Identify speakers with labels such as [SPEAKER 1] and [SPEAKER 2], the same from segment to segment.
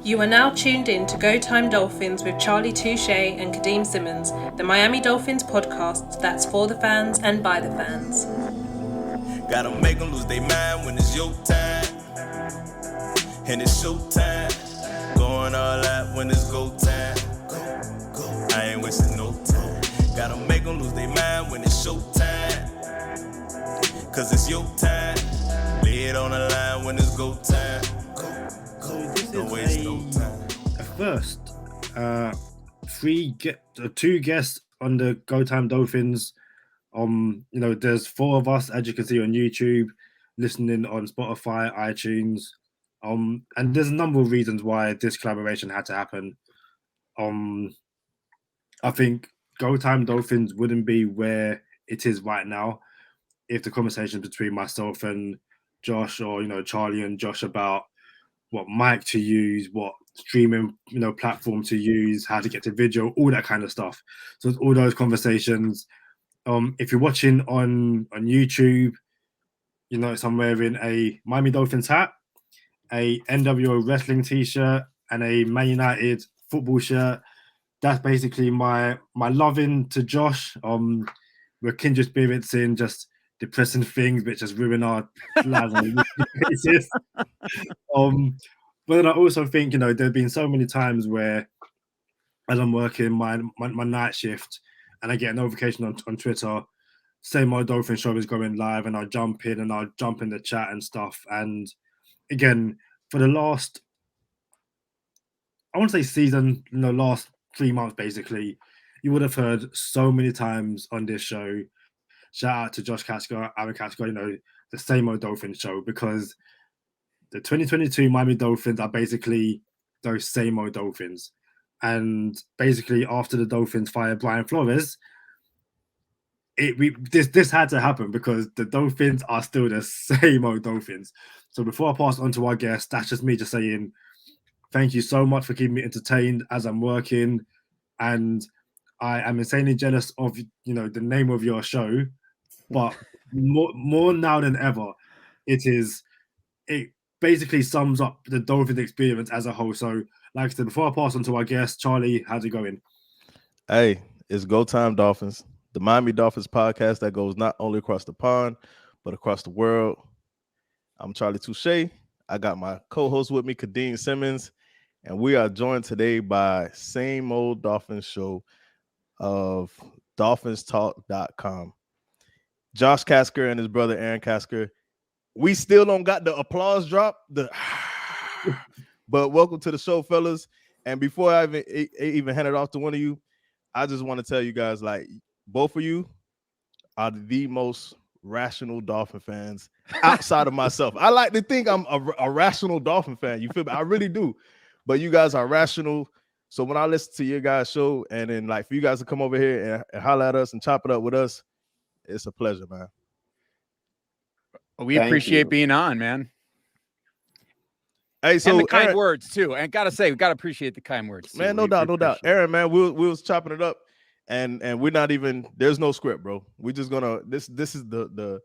[SPEAKER 1] You are now tuned in to Go Time Dolphins with Charlie Touche and Kadeem Simmons, the Miami Dolphins podcast that's for the fans and by the fans.
[SPEAKER 2] Gotta make them lose their mind when it's your time. And it's show time. Going all out when it's go time. Go. I ain't wasting no time. Gotta make them lose their mind when it's show time. Cause it's your time. Lay it on the line when it's go time. Don't waste no time.
[SPEAKER 3] First, two guests on the Go Time Dolphins. There's four of us, as you can see on YouTube, listening on Spotify, iTunes. And there's a number of reasons why this collaboration had to happen. I think Go Time Dolphins wouldn't be where it is right now if the conversation between myself and Josh, or Charlie and Josh, about what mic to use, what streaming platform to use, how to get to video, all that kind of stuff. So it's all those conversations. If you're watching on YouTube, I'm wearing a Miami Dolphins hat, a NWO wrestling t-shirt, and a Man United football shirt. That's basically my loving to Josh. We're kindred spirits in just depressing things which just ruin our lives on a basis. But then I also think, there have been so many times where, as I'm working my night shift and I get a notification on Twitter, Same Old Dolphins show is going live, and I'll jump in and I'll jump in the chat and stuff. And again, for the last, I want to say season, last 3 months, basically, you would have heard so many times on this show, shout out to Josh Katzker, Aaron Katzker, the Same Old Dolphins show, because the 2022 Miami Dolphins are basically those same old Dolphins. And basically, after the Dolphins fired Brian Flores, this had to happen because the Dolphins are still the same old Dolphins. So before I pass on to our guest, that's just me just saying thank you so much for keeping me entertained as I'm working. And I am insanely jealous of, the name of your show. But more now than ever, it basically sums up the Dolphins experience as a whole. So, like I said, before I pass on to our guest, Charlie, how's it going?
[SPEAKER 4] Hey, it's Go Time Dolphins, the Miami Dolphins podcast that goes not only across the pond, but across the world. I'm Charlie Touche. I got my co-host with me, Kadeem Simmons, and we are joined today by Same Old Dolphins show of DolphinsTalk.com. Josh Katzker and his brother Aaron Katzker. We still don't got the applause drop, but welcome to the show, fellas. And before I even hand it off to one of you, I just want to tell you guys, like, both of you are the most rational Dolphin fans outside of myself. I like to think I'm a rational Dolphin fan. You feel me? I really do. But you guys are rational. So when I listen to your guys' show, and then like for you guys to come over here and holler at us and chop it up with us, it's a pleasure, man.
[SPEAKER 5] We appreciate being on, man.
[SPEAKER 4] Hey, so
[SPEAKER 5] and the kind
[SPEAKER 4] Aaron,
[SPEAKER 5] words too. And gotta say, we gotta appreciate the kind words, too.
[SPEAKER 4] Man. No doubt. Aaron, man, we was chopping it up, and we're not even. There's no script, bro. We just gonna this is the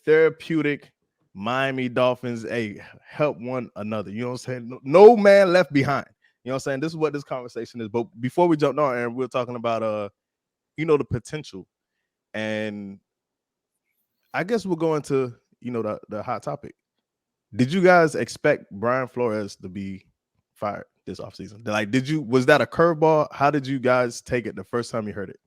[SPEAKER 4] therapeutic Miami Dolphins. Hey, help one another. You know what I'm saying? No man left behind. You know what I'm saying? This is what this conversation is. But before we jump on, Aaron, we're talking about the potential, and I guess we'll go into the hot topic. Did you guys expect Brian Flores to be fired this offseason? Like, was that a curveball? How did you guys take it the first time you heard it?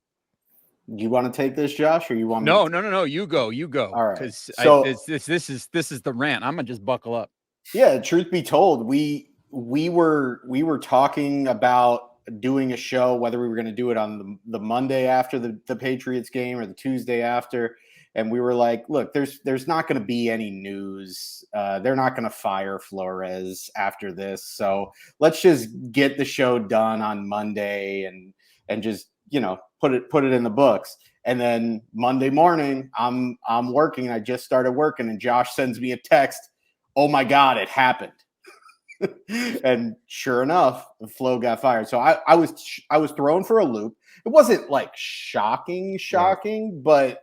[SPEAKER 6] You want to take this, Josh, or you want me?
[SPEAKER 5] No. You go.
[SPEAKER 6] All right.
[SPEAKER 5] Because
[SPEAKER 6] so
[SPEAKER 5] this is the rant. I'm gonna just buckle up.
[SPEAKER 6] Yeah. Truth be told, we were talking about doing a show, whether we were going to do it on the Monday after the Patriots game or the Tuesday after. And we were like, look, there's not going to be any news. They're not going to fire Flores after this. So let's just get the show done on Monday and just, put it in the books. And then Monday morning, I'm working. I just started working, and Josh sends me a text. Oh my God, it happened. And sure enough, Flo got fired. So I was thrown for a loop. It wasn't like shocking, right.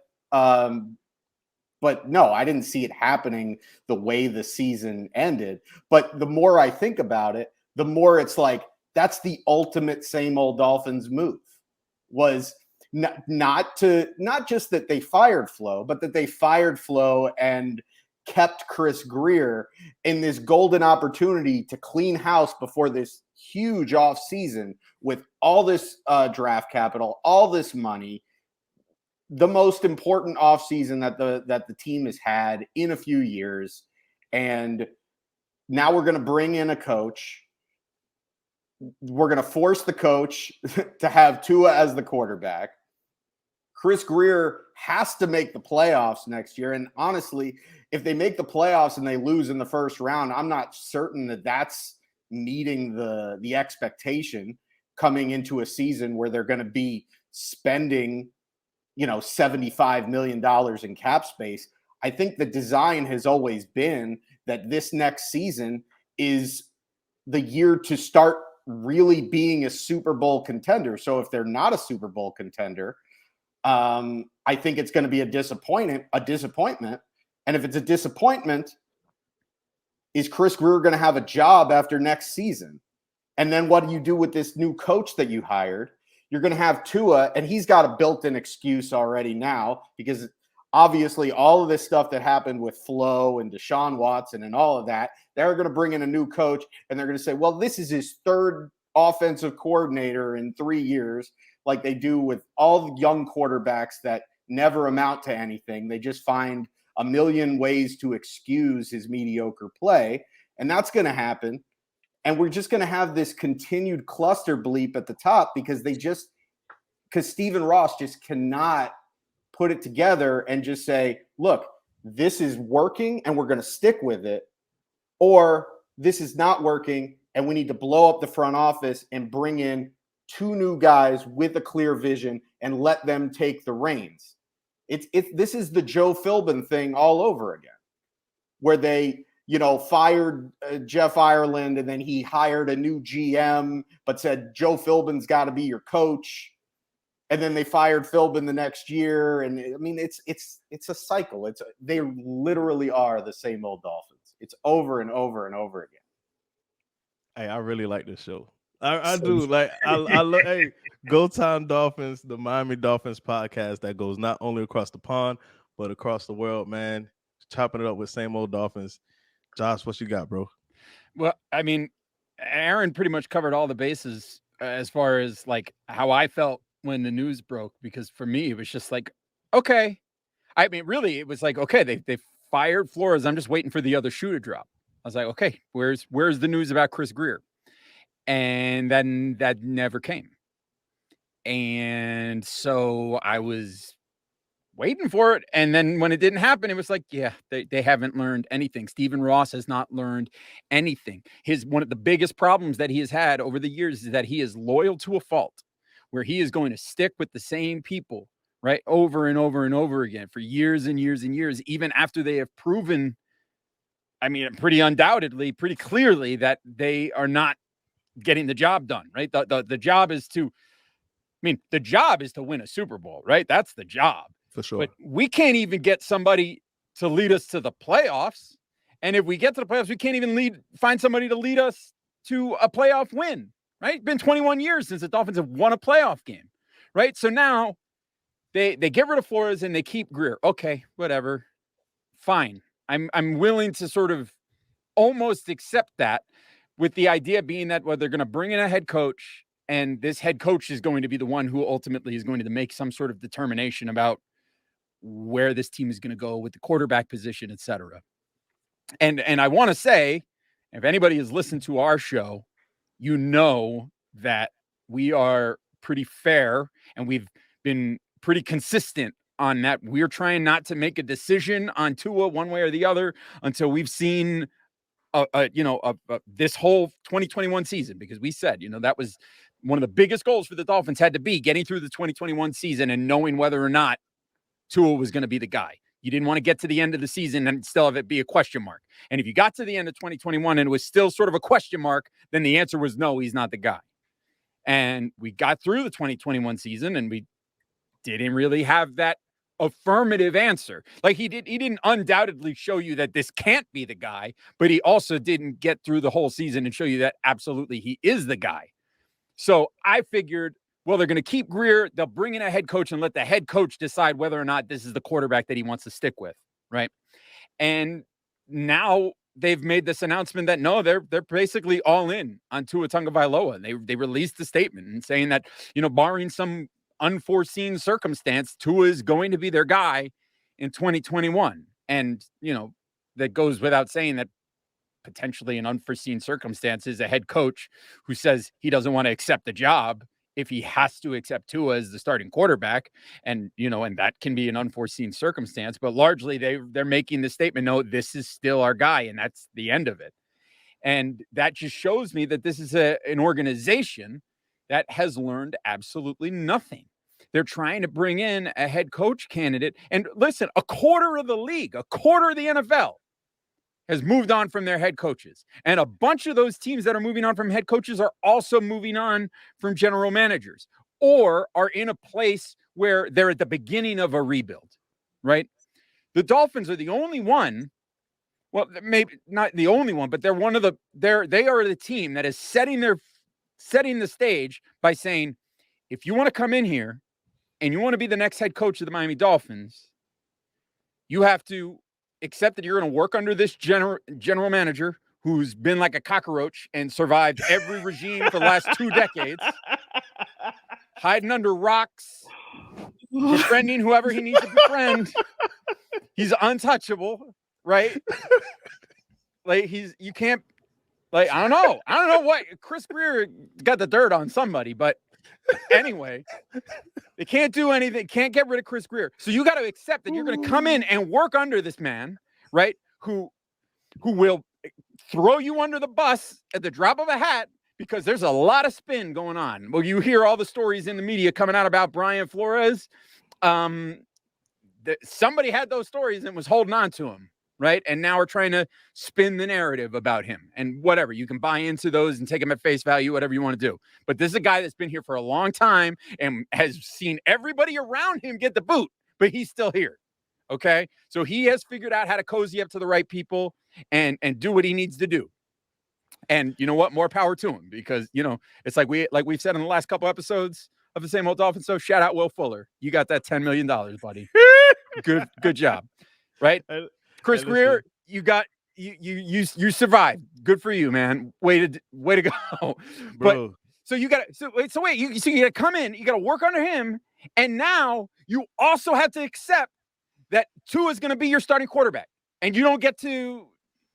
[SPEAKER 6] But no, I didn't see it happening the way the season ended. But the more I think about it, the more it's like, that's the ultimate same old Dolphins move. Was not just that they fired Flo, but that they fired Flo and kept Chris Grier in this golden opportunity to clean house before this huge off season with all this draft capital, all this money, the most important off season that the team has had in a few years. And now we're going to bring in a coach. We're going to force the coach to have Tua as the quarterback. Chris Grier has to make the playoffs next year. And honestly, if they make the playoffs and they lose in the first round, I'm not certain that that's meeting the expectation coming into a season where they're going to be spending, $75 million in cap space. I think the design has always been that this next season is the year to start really being a Super Bowl contender. So if they're not a Super Bowl contender, I think it's going to be a disappointment. And if it's a disappointment, is Chris Grier going to have a job after next season? And then what do you do with this new coach that you hired? You're going to have Tua, and he's got a built-in excuse already now, because obviously all of this stuff that happened with Flo and Deshaun Watson and all of that, they're going to bring in a new coach, and they're going to say, well, this is his third offensive coordinator in 3 years, like they do with all the young quarterbacks that never amount to anything. They just find a million ways to excuse his mediocre play, and that's going to happen. And we're just going to have this continued cluster bleep at the top because Stephen Ross just cannot put it together and just say, look, this is working and we're going to stick with it, or this is not working and we need to blow up the front office and bring in two new guys with a clear vision and let them take the reins. This is the Joe Philbin thing all over again, where they, fired Jeff Ireland and then he hired a new GM, but said Joe Philbin's got to be your coach. And then they fired Philbin the next year. And I mean, it's a cycle. They literally are the same old Dolphins. It's over and over and over again.
[SPEAKER 4] Hey, I really like this show. I do. Like, I love, hey, Go Time Dolphins, the Miami Dolphins podcast that goes not only across the pond, but across the world, man. Chopping it up with Same Old Dolphins. Josh, what you got, bro?
[SPEAKER 5] Well, I mean, Aaron pretty much covered all the bases as far as like how I felt when the news broke, because for me, it was just like, okay. I mean, really, it was like, okay, they fired Flores. I'm just waiting for the other shoe to drop. I was like, okay, where's the news about Chris Grier? And then that never came. And so I was waiting for it. And then when it didn't happen, it was like, yeah, they haven't learned anything. Stephen Ross has not learned anything. One of the biggest problems that he has had over the years is that he is loyal to a fault, where he is going to stick with the same people, right, over and over and over again for years and years and years, even after they have proven, I mean, pretty undoubtedly, pretty clearly that they are not getting the job done, right? The job is to win a Super Bowl, right? That's the job.
[SPEAKER 4] For sure.
[SPEAKER 5] But we can't even get somebody to lead us to the playoffs. And if we get to the playoffs, we can't even find somebody to lead us to a playoff win, right? It's been 21 years since the Dolphins have won a playoff game, right? So now they get rid of Flores and they keep Grier. Okay, whatever. Fine. I'm willing to sort of almost accept that, with the idea being that, well, they're going to bring in a head coach, and this head coach is going to be the one who ultimately is going to make some sort of determination about where this team is going to go with the quarterback position, et cetera. And I want to say, if anybody has listened to our show, you know that we are pretty fair and we've been pretty consistent on that. We're trying not to make a decision on Tua one way or the other until we've seen this whole 2021 season, because we said, that was one of the biggest goals for the Dolphins had to be getting through the 2021 season and knowing whether or not Tua was going to be the guy. You didn't want to get to the end of the season and still have it be a question mark. And if you got to the end of 2021 and it was still sort of a question mark, then the answer was no, he's not the guy. And we got through the 2021 season and we didn't really have that, affirmative answer. Like he didn't undoubtedly show you that this can't be the guy, but he also didn't get through the whole season and show you that absolutely he is the guy. So I figured, well, they're going to keep Grier. They'll bring in a head coach and let the head coach decide whether or not this is the quarterback that he wants to stick with. Right. And now they've made this announcement that no, they're basically all in on Tua Tagovailoa. They released the statement and saying that, barring some unforeseen circumstance, Tua is going to be their guy in 2021. And, that goes without saying that potentially in unforeseen circumstances, a head coach who says he doesn't want to accept the job if he has to accept Tua as the starting quarterback. And, and that can be an unforeseen circumstance, but largely they're making the statement, no, this is still our guy. And that's the end of it. And that just shows me that this is an organization that has learned absolutely nothing. They're trying to bring in a head coach candidate. And listen, a quarter of the league, a quarter of the NFL has moved on from their head coaches. And a bunch of those teams that are moving on from head coaches are also moving on from general managers or are in a place where they're at the beginning of a rebuild, right? The Dolphins are the only one. Well, maybe not the only one, but they're they are the team that is setting the stage by saying, if you want to come in here and you want to be the next head coach of the Miami Dolphins, you have to accept that you're going to work under this general manager who's been like a cockroach and survived every regime for the last 2 decades, hiding under rocks, befriending whoever he needs to befriend. He's untouchable, right? Like you can't, like, I don't know what Chris Grier got the dirt on somebody, but anyway, they can't do anything, can't get rid of Chris Grier. So you got to accept that you're going to come in and work under this man, right? Who will throw you under the bus at the drop of a hat because there's a lot of spin going on. Well, you hear all the stories in the media coming out about Brian Flores. Somebody had those stories and was holding on to him, right? And now we're trying to spin the narrative about him and whatever. You can buy into those and take him at face value, whatever you want to do. But this is a guy that's been here for a long time and has seen everybody around him get the boot, but he's still here. Okay. So he has figured out how to cozy up to the right people and do what he needs to do. And you know what? More power to him, because, it's like we've said in the last couple episodes of the Same Old Dolphins. So shout out Will Fuller. You got that $10 million, buddy. Good job. Right. Chris Grier, you survived. Good for you, man. Way to go.
[SPEAKER 4] Bro.
[SPEAKER 5] But so you got you got to come in, you got to work under him. And now you also have to accept that Tua is going to be your starting quarterback. And you don't get to,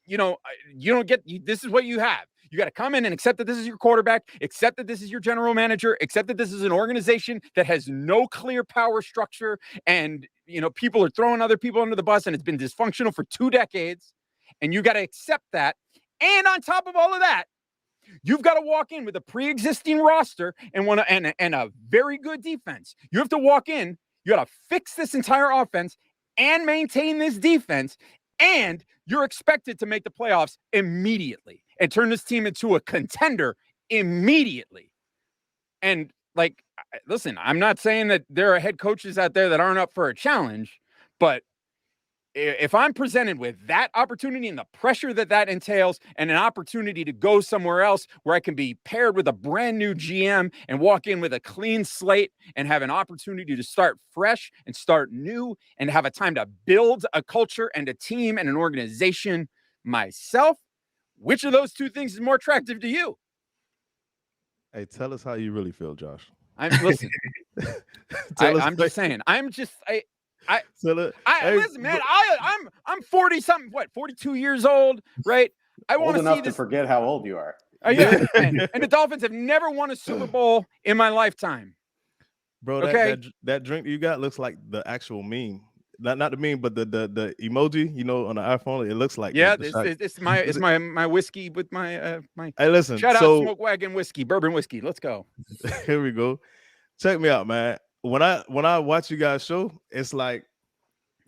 [SPEAKER 5] this is what you have. You got to come in and accept that this is your quarterback, accept that this is your general manager, accept that this is an organization that has no clear power structure. And, people are throwing other people under the bus and it's been dysfunctional for 2 decades. And you got to accept that. And on top of all of that, you've got to walk in with a pre-existing roster and a very good defense. You have to walk in, you got to fix this entire offense and maintain this defense. And you're expected to make the playoffs immediately and turn this team into a contender immediately. And listen, I'm not saying that there are head coaches out there that aren't up for a challenge, but if I'm presented with that opportunity and the pressure that entails and an opportunity to go somewhere else where I can be paired with a brand new GM and walk in with a clean slate and have an opportunity to start fresh and start new and have a time to build a culture and a team and an organization myself, which of those 2 things is more attractive to you?
[SPEAKER 4] Hey, tell us how you really feel, Josh.
[SPEAKER 5] I'm just saying. Listen, man. I'm 40 something. 42 years old, right? I want to see this.
[SPEAKER 6] To forget how old you are.
[SPEAKER 5] Yeah, and the Dolphins have never won a Super Bowl in my lifetime.
[SPEAKER 4] Bro,
[SPEAKER 5] okay?
[SPEAKER 4] that drink you got looks like the actual meme. Not the meme, but the emoji, on the iPhone. It looks like
[SPEAKER 5] it's my whiskey with my my.
[SPEAKER 4] Hey, listen.
[SPEAKER 5] Shout out Smoke Wagon whiskey, bourbon whiskey. Let's go.
[SPEAKER 4] Here we go. Check me out, man. When I watch you guys show, it's like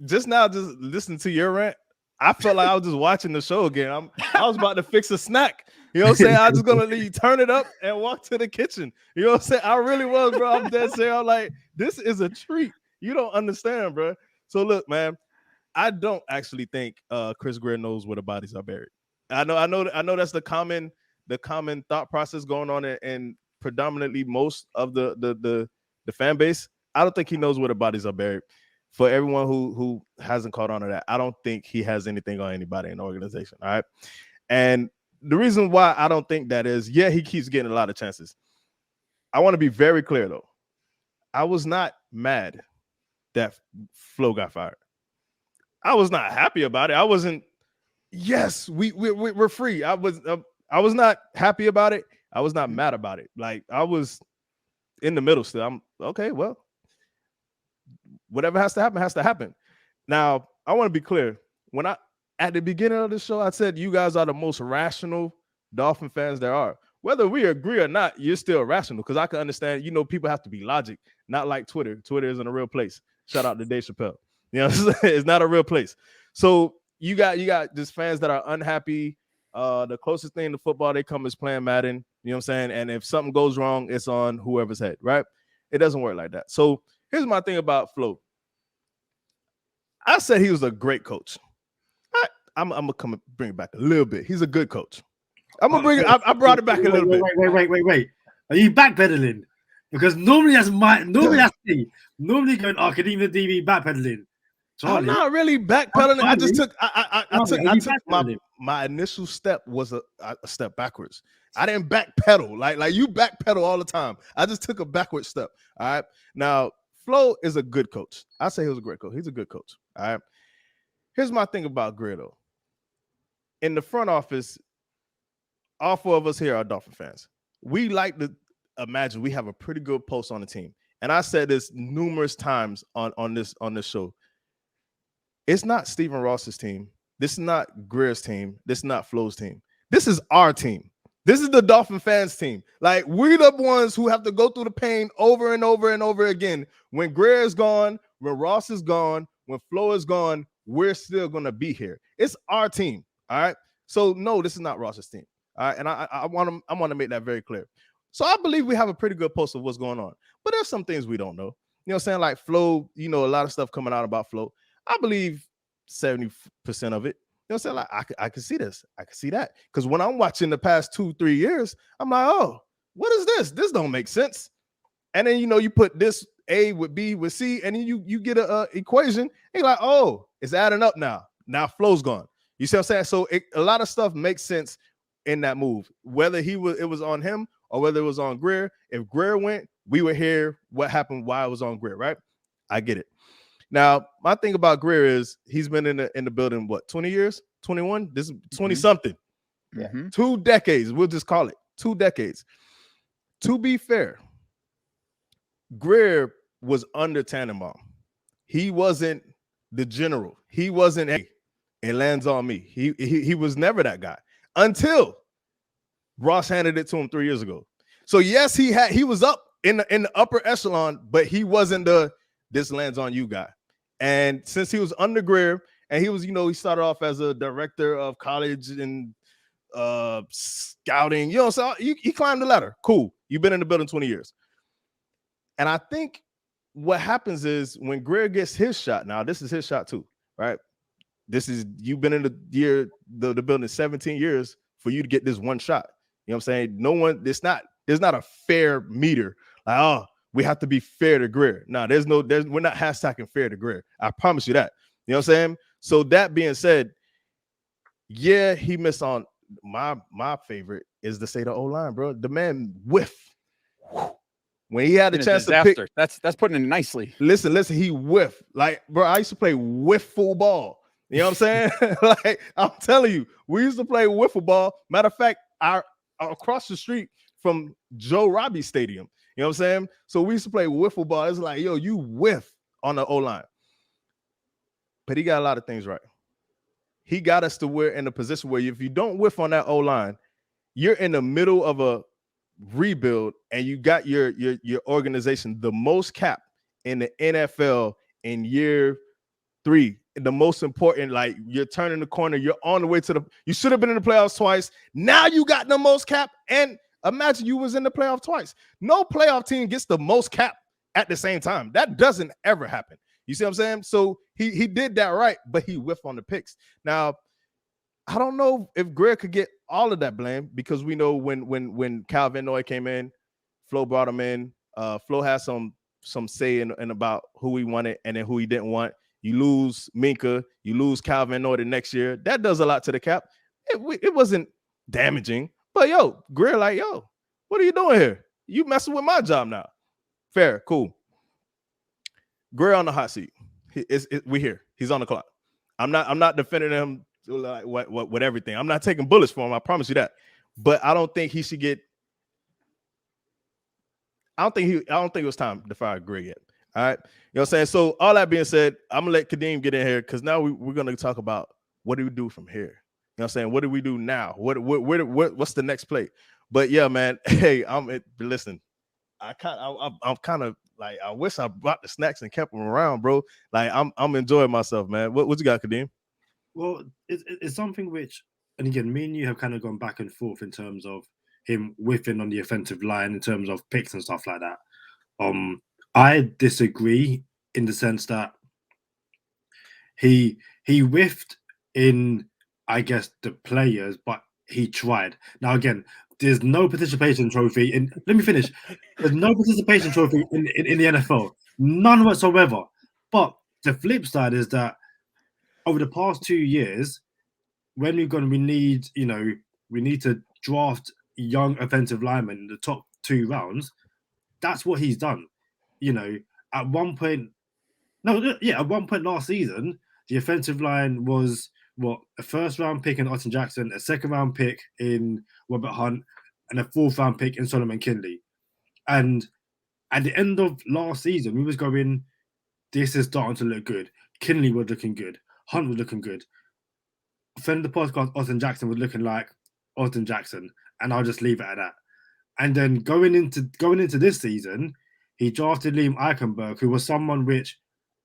[SPEAKER 4] just listening to your rant, I felt like I was just watching the show again. I was about to fix a snack. You know what I'm saying? I was just gonna let you turn it up and walk to the kitchen. You know what I'm saying? I really was, bro. I'm dead serious. I'm like, this is a treat. You don't understand, bro. So look, man, I don't actually think Chris Grier knows where the bodies are buried. I know that's the common thought process going on in predominantly most of the fan base. I don't think he knows where the bodies are buried. For everyone who hasn't caught on to that, I don't think he has anything on anybody in the organization. All right. And the reason why I don't think that is, yeah, he keeps getting a lot of chances. I want to be very clear, though. I was not mad that Flo got fired. I was not happy about it. I wasn't. Yes, we're free. I was not happy about it. I was not mad about it. Like, I was in the middle still. I'm okay. Well, whatever has to happen has to happen. Now, I want to be clear. When at the beginning of the show, I said you guys are the most rational Dolphin fans there are. Whether we agree or not, you're still rational, because I can understand, people have to be logic, not like Twitter. Twitter isn't a real place. Shout out to Dave Chappelle. It's not a real place. So you got just fans that are unhappy. The closest thing to football they come is playing Madden. You know what I'm saying? And if something goes wrong, it's on whoever's head, right? It doesn't work like that. So here's my thing about Flo. I said he was a great coach. I'm gonna bring it back a little bit. He's a good coach. I'm gonna bring it. I brought it back a little bit.
[SPEAKER 3] Wait. Are you backpedaling? Because normally that's me. Normally going, can even DB backpedaling.
[SPEAKER 4] I'm not really backpedaling. I just took. I took my initial step was a step backwards. I didn't backpedal like you backpedal all the time. I just took a backward step. All right. Now, Flo is a good coach. I say he was a great coach. He's a good coach. All right. Here's my thing about Grier, though. In the front office, all four of us here are Dolphin fans. We like to imagine we have a pretty good pulse on the team. And I said this numerous times on this show. It's not Stephen Ross's team. This is not Grier's team. This is not Flo's team. This is our team. This is the Dolphin fans team. Like, we're the ones who have to go through the pain over and over and over again. When Grier is gone, when Ross is gone, when Flo is gone, we're still going to be here. It's our team. All right. So no, this is not Ross's team. All right. And I want to make that very clear. So I believe we have a pretty good pulse of what's going on. But there's some things we don't know. You know what I'm saying? Like Flo, a lot of stuff coming out about Flo. I believe 70% of it. You know what I'm saying? Like, I can see this. I can see that. Because when I'm watching the past 2-3 years, I'm like, oh, what is this? This don't make sense. And then, you put this A with B with C, and then you get a equation. And you're like, oh, it's adding up now. Now Flo's gone. You see what I'm saying? So a lot of stuff makes sense in that move, whether it was on him or whether it was on Grier. If Grier went, we would hear what happened, why it was on Grier, right? I get it. Now, my thing about Grier is he's been in the building, what, 20 years? 21? This is 20-something.
[SPEAKER 5] Mm-hmm.
[SPEAKER 4] 2 decades. We'll just call it 2 decades. To be fair, Grier was under Tannenbaum. He wasn't the general. He wasn't it lands on me. He was never that guy until Ross handed it to him 3 years ago. So yes, he was up in the upper echelon, but he wasn't the this lands on you guy. And since he was under Grier, and he was, he started off as a director of college and scouting, so he climbed the ladder. Cool. You've been in the building 20 years. And I think what happens is when Grier gets his shot, now this is his shot too, right? You've been in the building 17 years for you to get this one shot. You know what I'm saying? There's not a fair meter. Like, oh, we have to be fair to Grier. No, we're not hashtagging fair to Grier. I promise you that. You know what I'm saying? So that being said, yeah, he missed on my favorite is to say the O-line, bro. The man whiffed. When he had a chance to pick.
[SPEAKER 5] That's putting it nicely.
[SPEAKER 4] Listen, he whiffed. Like, bro, I used to play wiffle ball. You know what I'm saying? Like, I'm telling you, we used to play wiffle ball. Matter of fact, across the street from Joe Robbie Stadium. You know what I'm saying? So we used to play wiffle ball. It's like, yo, you whiff on the O-line. But he got a lot of things right. He got us to where in a position where if you don't whiff on that O-line, you're in the middle of a rebuild and you got your organization the most cap in the NFL in year 3. The most important, like, you're turning the corner, you're on the way to you should have been in the playoffs twice. Now you got the most cap, and imagine you was in the playoff twice. No playoff team gets the most cap at the same time. That doesn't ever happen. You see what I'm saying? So he did that right, but he whiffed on the picks. Now, I don't know if Grier could get all of that blame because we know when Calvin Noy came in, Flo brought him in. Flo had some say in about who he wanted and then who he didn't want. You lose Minka, you lose Calvin Noy the next year. That does a lot to the cap. It wasn't damaging, but Grier like, what are you doing here? You messing with my job now. Fair, cool. Grier on the hot seat. We here. He's on the clock. I'm not defending him like what everything. I'm not taking bullets for him. I promise you that. But I don't think he should get. I don't think it was time to fire Grier yet. All right. You know what I'm saying? So all that being said, I'm gonna let Kadeem get in here because now we're gonna talk about what do we do from here. You know what I'm saying? What do we do now? What's the next play? But yeah, man. Hey, listen. I'm kind of like I wish I brought the snacks and kept them around, bro. Like I'm enjoying myself, man. What you got, Kadeem?
[SPEAKER 3] Well, it's something which, and again, me and you have kind of gone back and forth in terms of him whiffing on the offensive line in terms of picks and stuff like that. I disagree in the sense that he whiffed in, I guess, the players, but he tried. Now again, there's no participation trophy in. Let me finish. There's no participation trophy in the NFL, none whatsoever. But the flip side is that over the past 2 years, when we need to draft young offensive linemen in the top 2 rounds. That's what he's done. At one point last season, the offensive line was a first round pick in Austin Jackson, a second round pick in Robert Hunt, and a fourth round pick in Solomon Kindley. And at the end of last season, we was going, this is starting to look good. Kindley was looking good. Hunt was looking good. Friend of the podcast, Austin Jackson, was looking like Austin Jackson, and I'll just leave it at that. And then going into this season, he drafted Liam Eichenberg, who was someone which,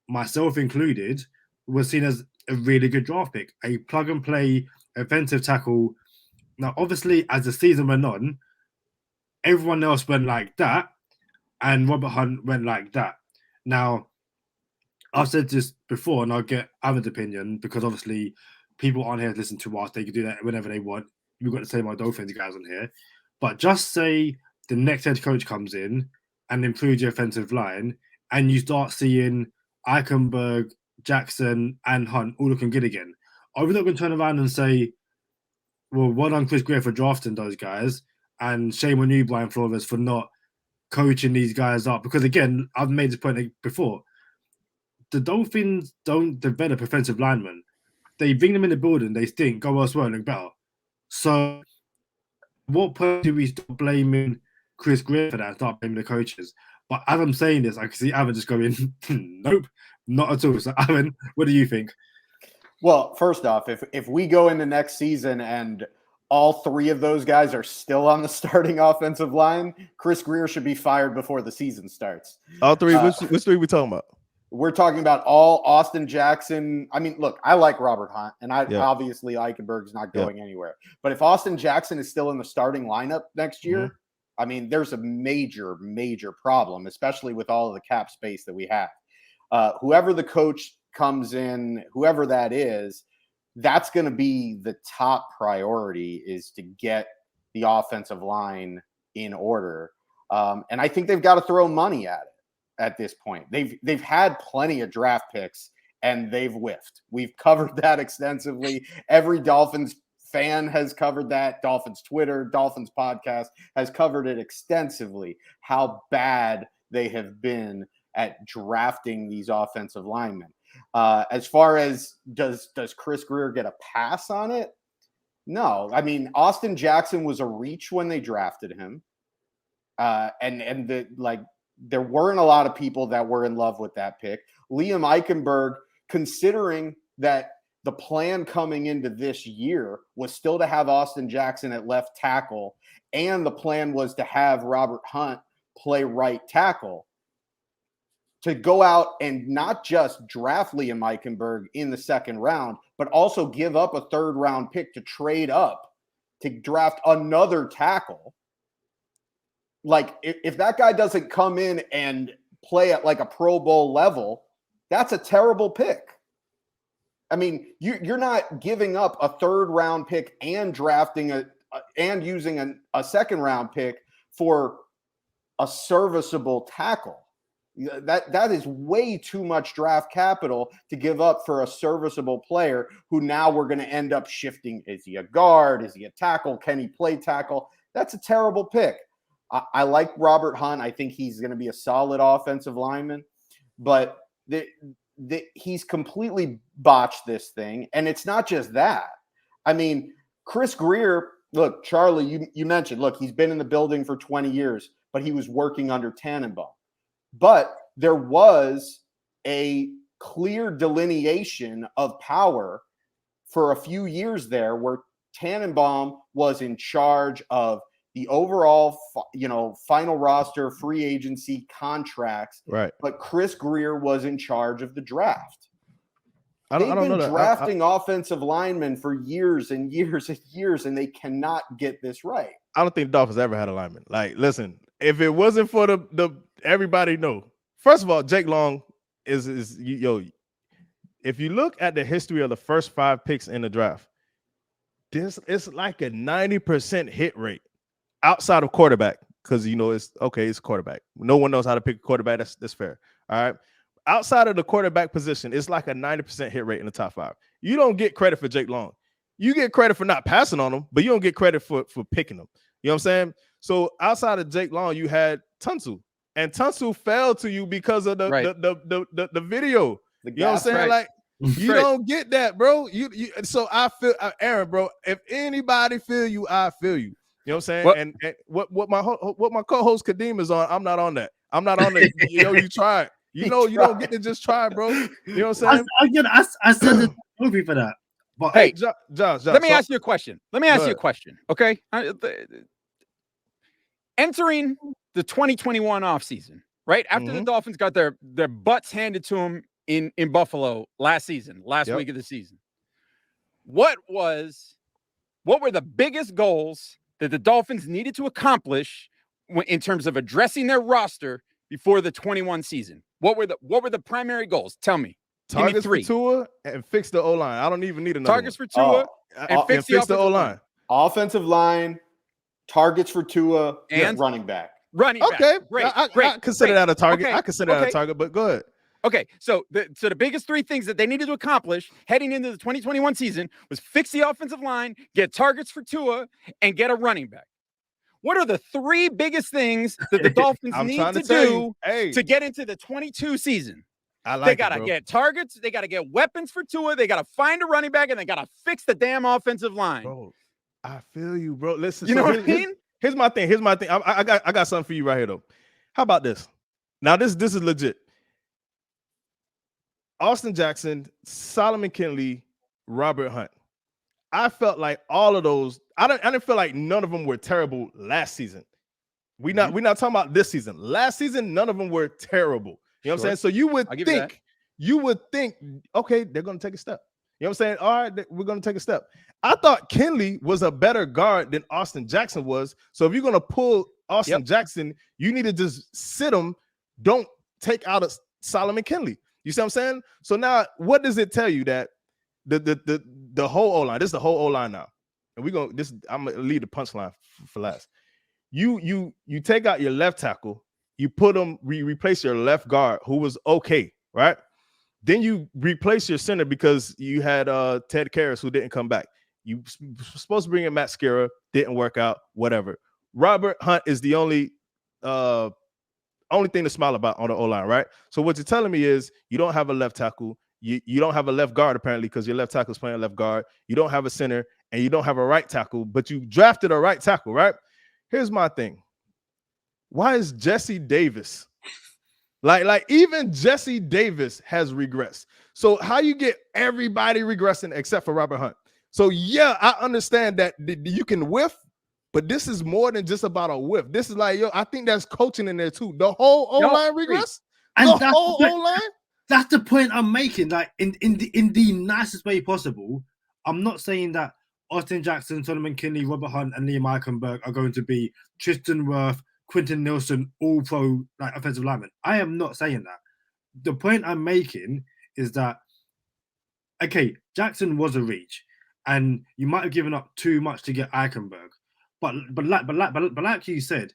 [SPEAKER 3] myself included, was seen as a really good draft pick, a plug-and-play offensive tackle. Now, obviously, as the season went on, everyone else went like that, and Robert Hunt went like that. Now, I've said this before, and I'll get Avid's opinion, because obviously people aren't here to listen to us. They can do that whenever they want. We've got the Same Old Dolphins guys on here. But just say the next head coach comes in and improves your offensive line, and you start seeing Eichenberg, Jackson, and Hunt all looking good again. Are we not going to turn around and say, well, well done Chris Grier for drafting those guys, and shame on you, Brian Flores, for not coaching these guys up? Because again, I've made this point before. The Dolphins don't develop offensive linemen. They bring them in the building, they stink, go elsewhere and look better. So at what point do we stop blaming Chris Grier for that and start blaming the coaches? But as I'm saying this, I can see Aaron just going, nope, not at all. So Aaron, what do you think?
[SPEAKER 6] Well, first off, if we go into next season and all 3 of those guys are still on the starting offensive line, Chris Grier should be fired before the season starts.
[SPEAKER 4] All 3? Which 3 we talking about?
[SPEAKER 6] We're talking about all Austin Jackson. I mean, look, I like Robert Hunt, and obviously Eichenberg's not going anywhere. But if Austin Jackson is still in the starting lineup next year, I mean, there's a major, major problem, especially with all of the cap space that we have. Whoever the coach comes in, whoever that is, that's going to be the top priority, is to get the offensive line in order. And I think they've got to throw money at it. At this point, they've had plenty of draft picks and they've whiffed. We've covered that extensively. Every Dolphins fan has covered that. Dolphins Twitter, Dolphins podcast has covered it extensively, how bad they have been at drafting these offensive linemen. As far as does Chris Grier get a pass on it? No. I mean, Austin Jackson was a reach when they drafted him. There weren't a lot of people that were in love with that pick. Liam Eichenberg, considering that the plan coming into this year was still to have Austin Jackson at left tackle, and the plan was to have Robert Hunt play right tackle, to go out and not just draft Liam Eichenberg in the second round, but also give up a 3rd round pick to trade up to draft another tackle. Like, if that guy doesn't come in and play at like a Pro Bowl level, that's a terrible pick. I mean, you're not giving up a 3rd round pick and drafting and using a 2nd round pick for a serviceable tackle. That is way too much draft capital to give up for a serviceable player who now we're going to end up shifting. Is he a guard? Is he a tackle? Can he play tackle? That's a terrible pick. I like Robert Hunt. I think he's going to be a solid offensive lineman, but he's completely botched this thing. And it's not just that. I mean, Chris Grier, look, Charlie, you mentioned, look, he's been in the building for 20 years, but he was working under Tannenbaum. But there was a clear delineation of power for a few years there where Tannenbaum was in charge of the overall, final roster, free agency contracts.
[SPEAKER 4] Right.
[SPEAKER 6] But Chris Grier was in charge of the draft.
[SPEAKER 4] They've
[SPEAKER 6] been drafting offensive linemen for years and years and years, and they cannot get this right.
[SPEAKER 4] I don't think the Dolphins ever had a lineman. Like, listen, if it wasn't for the everybody know. First of all, Jake Long is if you look at the history of the first 5 picks in the draft, it's like a 90% hit rate outside of quarterback, because it's quarterback. No one knows how to pick a quarterback. That's fair. All right. Outside of the quarterback position, it's like a 90% hit rate in the top 5. You don't get credit for Jake Long. You get credit for not passing on him, but you don't get credit for picking him. You know what I'm saying? So outside of Jake Long, you had Tunsil. And Tunsil fell to you because of the video. You know what I'm saying?
[SPEAKER 5] Right.
[SPEAKER 4] Like, you don't get that, bro. So I feel, Aaron, bro, if anybody feel you, I feel you. You know what I'm saying? And what my co-host Kadeem is on, I'm not on that. I'm not on it. You tried. You don't get to just try, bro. You know what I'm saying?
[SPEAKER 3] I said the movie for that. But
[SPEAKER 5] hey,
[SPEAKER 4] Josh,
[SPEAKER 5] let me ask you a question. Okay. Entering the 2021 offseason, right? After the Dolphins got their butts handed to them in Buffalo last week of the season. What were the biggest goals that the Dolphins needed to accomplish in terms of addressing their roster before the 21 season? What were the primary goals? Tell me.
[SPEAKER 4] Targets for Tua and fix the O-line. I don't even need another
[SPEAKER 5] targets for Tua and fix the
[SPEAKER 4] O-line.
[SPEAKER 6] Offensive line, targets for Tua, and running back.
[SPEAKER 4] Okay,
[SPEAKER 5] great.
[SPEAKER 4] I consider that a target.
[SPEAKER 5] Okay.
[SPEAKER 4] I consider that a target, but go ahead.
[SPEAKER 5] Okay, so the biggest 3 things that they needed to accomplish heading into the 2021 season was fix the offensive line, get targets for Tua, and get a running back. What are the 3 biggest things that the Dolphins need to do to get into the 22 season? They got to get targets, they got to get weapons for Tua, they got to find a running back, and they got to fix the damn offensive line.
[SPEAKER 4] Bro, I feel you, bro. Listen,
[SPEAKER 5] you know what I mean?
[SPEAKER 4] Here's my thing. I got something for you right here, though. How about this? Now, this is legit. Austin Jackson, Solomon Kinley, Robert Hunt. I felt like all of those. I didn't feel like none of them were terrible last season. We're not talking about this season. Last season, none of them were terrible. You know what I'm saying? So you would think, okay, they're going to take a step. You know what I'm saying? All right, we're going to take a step. I thought Kinley was a better guard than Austin Jackson was. So if you're going to pull Austin Jackson, you need to just sit him. Don't take out a Solomon Kinley. You see what I'm saying? So now, what does it tell you that the whole O-line? This is the whole O-line now, and I'm gonna leave the punchline for last. You take out your left tackle, you put him, replace your left guard, who was okay, right? Then you replace your center because you had Ted Karras, who didn't come back. You supposed to bring in Matt Skura, didn't work out, whatever. Robert Hunt is the only thing to smile about on the O-line, right? So what you're telling me is you don't have a left tackle, you don't have a left guard apparently because your left tackle is playing left guard, you don't have a center, and you don't have a right tackle, but you drafted a right tackle, right? Here's my thing. Why is Jesse Davis like even Jesse Davis has regressed? So how you get everybody regressing except for Robert Hunt? So yeah, I understand that you can whiff, but this is more than just about a whiff. This is like, I think that's coaching in there too. The whole O-line regress?
[SPEAKER 3] And
[SPEAKER 4] the whole O-line?
[SPEAKER 3] That's the point I'm making. Like in the nicest way possible. I'm not saying that Austin Jackson, Solomon Kinley, Robert Hunt, and Liam Eichenberg are going to be Tristan Wirth, Quentin Nelson, all pro like offensive linemen. I am not saying that. The point I'm making is that okay, Jackson was a reach, and you might have given up too much to get Eichenberg. But like you said,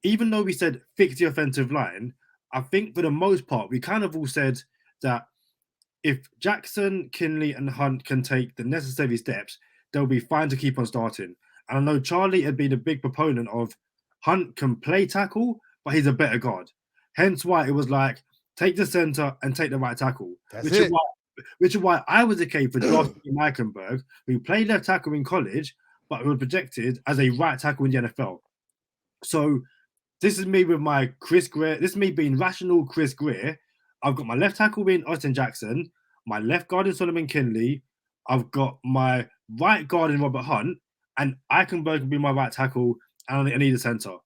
[SPEAKER 3] even though we said fix the offensive line, I think for the most part we kind of all said that if Jackson, Kinley, and Hunt can take the necessary steps, they'll be fine to keep on starting. And I know Charlie had been a big proponent of Hunt can play tackle, but he's a better guard. Hence why it was like take the center and take the right tackle, which is why I was okay for Josh Eichenberg, who played left tackle in college, but who was projected as a right tackle in the NFL. So this is me with my Chris Grier. This is me being rational Chris Grier. I've got my left tackle being Austin Jackson, my left guard in Solomon Kinley. I've got my right guard in Robert Hunt, and Eichenberg will be my right tackle, and I need a center.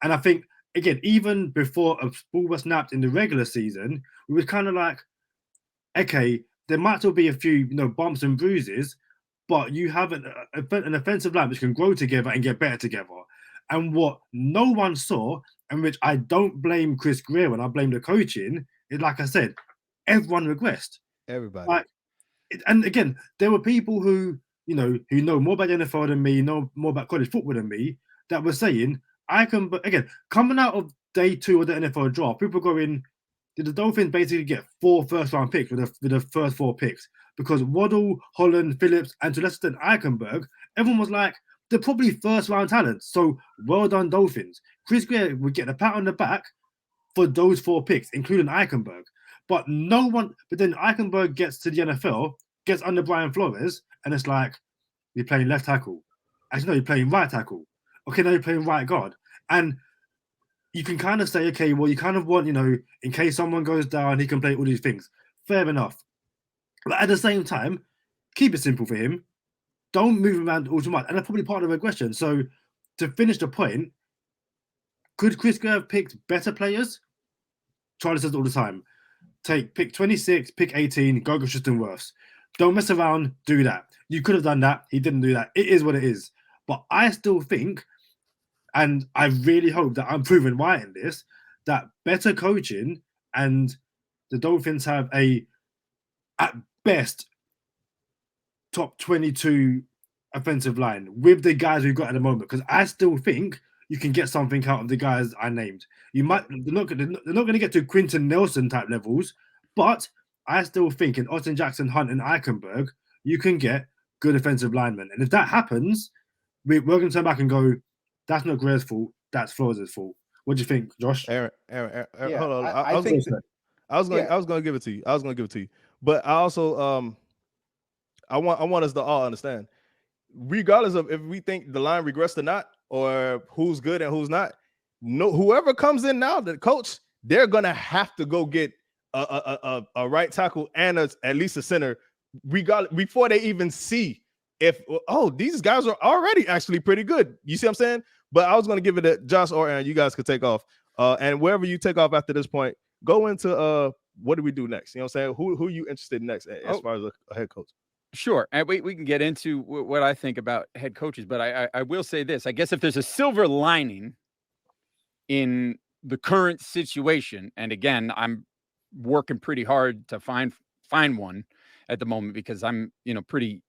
[SPEAKER 3] And I think, again, even before a ball was snapped in the regular season, we was kind of like, okay, there might still be a few bumps and bruises, but you have an offensive line which can grow together and get better together. And what no one saw, and which I don't blame Chris Grier and I blame the coaching, is like I said, everyone regressed.
[SPEAKER 4] Everybody.
[SPEAKER 3] And again, there were people who know more about the NFL than me, know more about college football than me, that were saying, again, coming out of day 2 of the NFL draft, people going, did the Dolphins basically get 4 first-round picks with the first 4 picks? Because Waddle, Holland, Phillips, and to less extent Eichenberg, everyone was like, they're probably first-round talents. So well done, Dolphins. Chris Grier would get a pat on the back for those 4 picks, including Eichenberg. But then Eichenberg gets to the NFL, gets under Brian Flores, and it's like, you're playing left tackle. Actually, no, you're playing right tackle. Okay, now you're playing right guard. And you can kind of say, okay, well, you kind of want, in case someone goes down, he can play all these things. Fair enough. But at the same time, keep it simple for him. Don't move him around all too much. And that's probably part of the regression. So to finish the point, could Chris Grier have picked better players? Charlie says all the time, pick 26, pick 18, go Tristan Wirfs. Don't mess around, do that. You could have done that. He didn't do that. It is what it is. But I still think, and I really hope that I'm proven right in this, that better coaching and the Dolphins have at best, top 22 offensive line with the guys we've got at the moment. Because I still think you can get something out of the guys I named. They're not going to get to Quentin Nelson type levels, but I still think in Austin Jackson, Hunt, and Eichenberg, you can get good offensive linemen. And if that happens, we're going to turn back and go, that's not Grier's fault, that's Flores' fault. What do you think, Josh?
[SPEAKER 4] Aaron,
[SPEAKER 6] Yeah,
[SPEAKER 4] hold on.
[SPEAKER 6] I think
[SPEAKER 4] I was going to give it to you. But I also I want us to all understand, regardless of if we think the line regressed or not, or who's good and who's not, whoever comes in now, the coach, they're gonna have to go get a right tackle and at least a center, before they even see if these guys are already actually pretty good. You see what I'm saying? But I was gonna give it to Josh or Aaron. You guys could take off, and wherever you take off after this point, go into what do we do next? You know what I'm saying? Who are you interested in next as far as a head coach?
[SPEAKER 5] Sure. And we can get into what I think about head coaches, but I will say this. I guess if there's a silver lining in the current situation, and again, I'm working pretty hard to find one at the moment because I'm, pretty,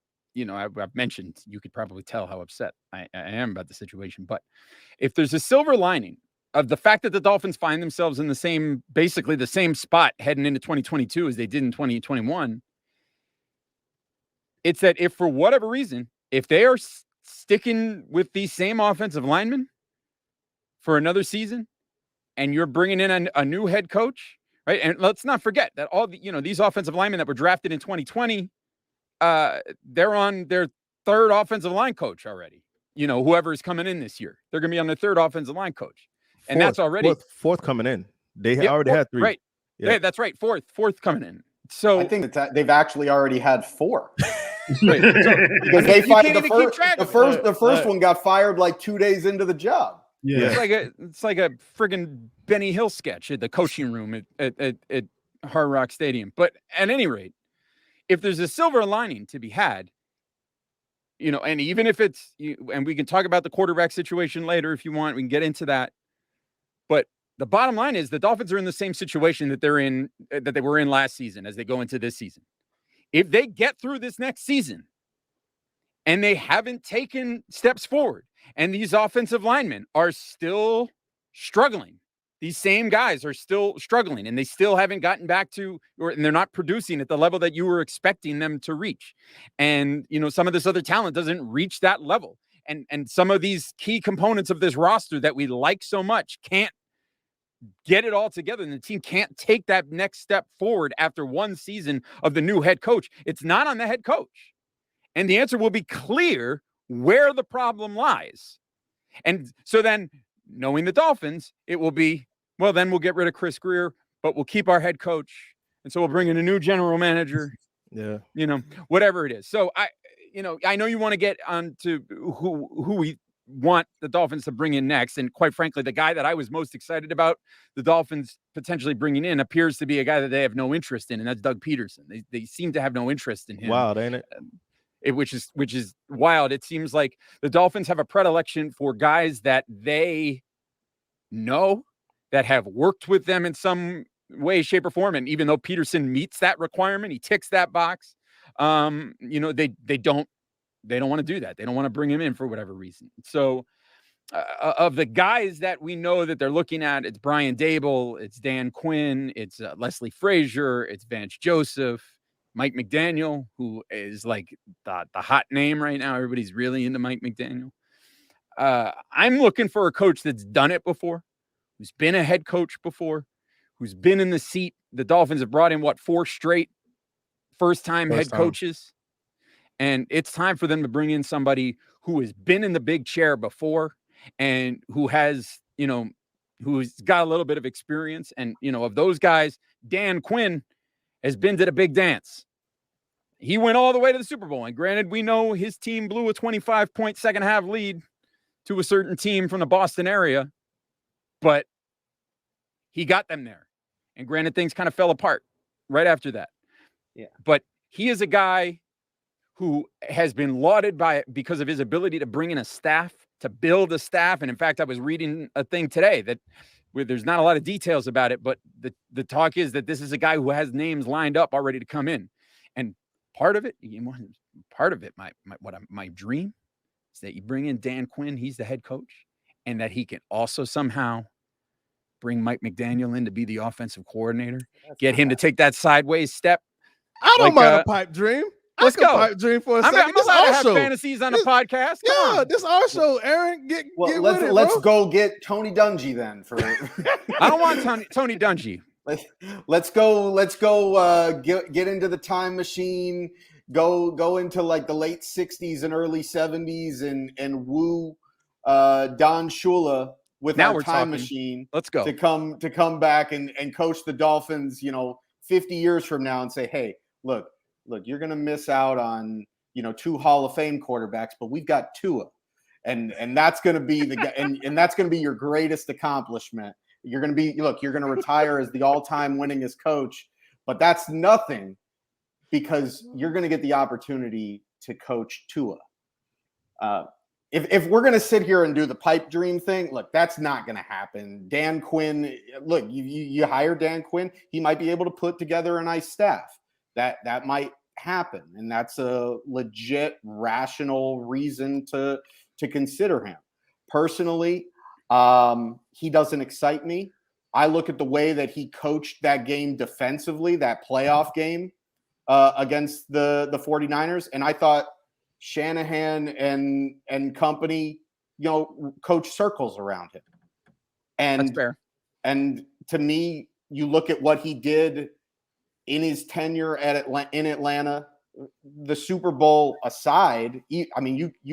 [SPEAKER 5] I've mentioned, you could probably tell how upset I am about the situation. But if there's a silver lining of the fact that the Dolphins find themselves in basically the same spot heading into 2022 as they did in 2021, it's that if for whatever reason, if they are sticking with these same offensive linemen for another season, and you're bringing in a new head coach, right? And let's not forget that all these offensive linemen that were drafted in 2020, they're on their 3rd offensive line coach already. Whoever is coming in this year, they're going to be on their 3rd offensive line coach, and that's already
[SPEAKER 4] fourth coming in. They already had 3,
[SPEAKER 5] right? Yeah, that's right. Fourth coming in. So
[SPEAKER 6] I think that they've actually already had 4.
[SPEAKER 5] Right.
[SPEAKER 6] Because they fired the first one got fired like 2 days into the job.
[SPEAKER 3] Yeah,
[SPEAKER 5] it's like a friggin' Benny Hill sketch at the coaching room at Hard Rock Stadium. But at any rate, if there's a silver lining to be had, and even if it's and we can talk about the quarterback situation later if you want, we can get into that. But the bottom line is the Dolphins are in the same situation that they were in last season as they go into this season. If they get through this next season and they haven't taken steps forward, and these offensive linemen are still struggling, these same guys are still struggling, and they still haven't gotten back to, and they're not producing at the level that you were expecting them to reach. And, some of this other talent doesn't reach that level. And some of these key components of this roster that we like so much can't get it all together, and the team can't take that next step forward after one season of the new head coach. It's not on the head coach. And the answer will be clear where the problem lies. And so then, knowing the Dolphins, it will be, well, then we'll get rid of Chris Grier, but we'll keep our head coach. And so we'll bring in a new general manager.
[SPEAKER 4] Yeah.
[SPEAKER 5] Whatever it is. So I know you want to get on to who we want the Dolphins to bring in next. And quite frankly, the guy that I was most excited about the Dolphins potentially bringing in appears to be a guy that they have no interest in, and that's Doug Peterson. They seem to have no interest in him.
[SPEAKER 4] Wild, ain't it?
[SPEAKER 5] Which is wild. It seems like the Dolphins have a predilection for guys that they know, that have worked with them in some way, shape, or form. And even though Peterson meets that requirement, he ticks that box. They don't want to do that. They don't want to bring him in for whatever reason. So of the guys that we know that they're looking at, it's Brian Dable, it's Dan Quinn, it's Leslie Frazier, it's Vance Joseph, Mike McDaniel, who is like the hot name right now. Everybody's really into Mike McDaniel. I'm looking for a coach that's done it before, who's been a head coach before, who's been in the seat. The Dolphins have brought in 4 straight first-time head coaches. And it's time for them to bring in somebody who has been in the big chair before and who has, who's got a little bit of experience. And, of those guys, Dan Quinn has been to the big dance. He went all the way to the Super Bowl. And granted, we know his team blew a 25-point second half lead to a certain team from the Boston area, but he got them there. And granted, things kind of fell apart right after that.
[SPEAKER 6] Yeah.
[SPEAKER 5] But he is a guy who has been lauded because of his ability to bring in a staff, to build a staff. And in fact, I was reading a thing today that where there's not a lot of details about it, but the talk is that this is a guy who has names lined up already to come in. And part of it, my dream is that you bring in Dan Quinn, he's the head coach, and that he can also somehow bring Mike McDaniel in to be the offensive coordinator, get him to take that sideways step.
[SPEAKER 4] I don't mind a pipe dream.
[SPEAKER 5] Let's go.
[SPEAKER 4] Pipe dream for a second.
[SPEAKER 5] I'm allowed to have fantasies on a podcast. Come on.
[SPEAKER 4] This our show, Aaron. Get
[SPEAKER 6] let's go get Tony Dungy then.
[SPEAKER 5] I don't want Tony Dungy.
[SPEAKER 6] Let's go. Get into the time machine. Go into like the late '60s and early '70s and woo Don Shula with our time machine.
[SPEAKER 5] Let's go
[SPEAKER 6] to come back and coach the Dolphins. 50 years from now and say, hey, look, you're going to miss out on, 2 Hall of Fame quarterbacks, but we've got Tua. And that's going to be and that's going to be your greatest accomplishment. You're going to retire as the all-time winningest coach, but that's nothing because you're going to get the opportunity to coach Tua. If we're going to sit here and do the pipe dream thing, look, that's not going to happen. Dan Quinn, look, you hire Dan Quinn, he might be able to put together a nice staff. That might happen, and that's a legit, rational reason to consider him. Personally, he doesn't excite me. I look at the way that he coached that game defensively, that playoff game against the 49ers, and I thought Shanahan and company, coach circles around him. And
[SPEAKER 5] that's fair.
[SPEAKER 6] And to me, you look at what he did in his tenure in Atlanta, the Super Bowl aside, you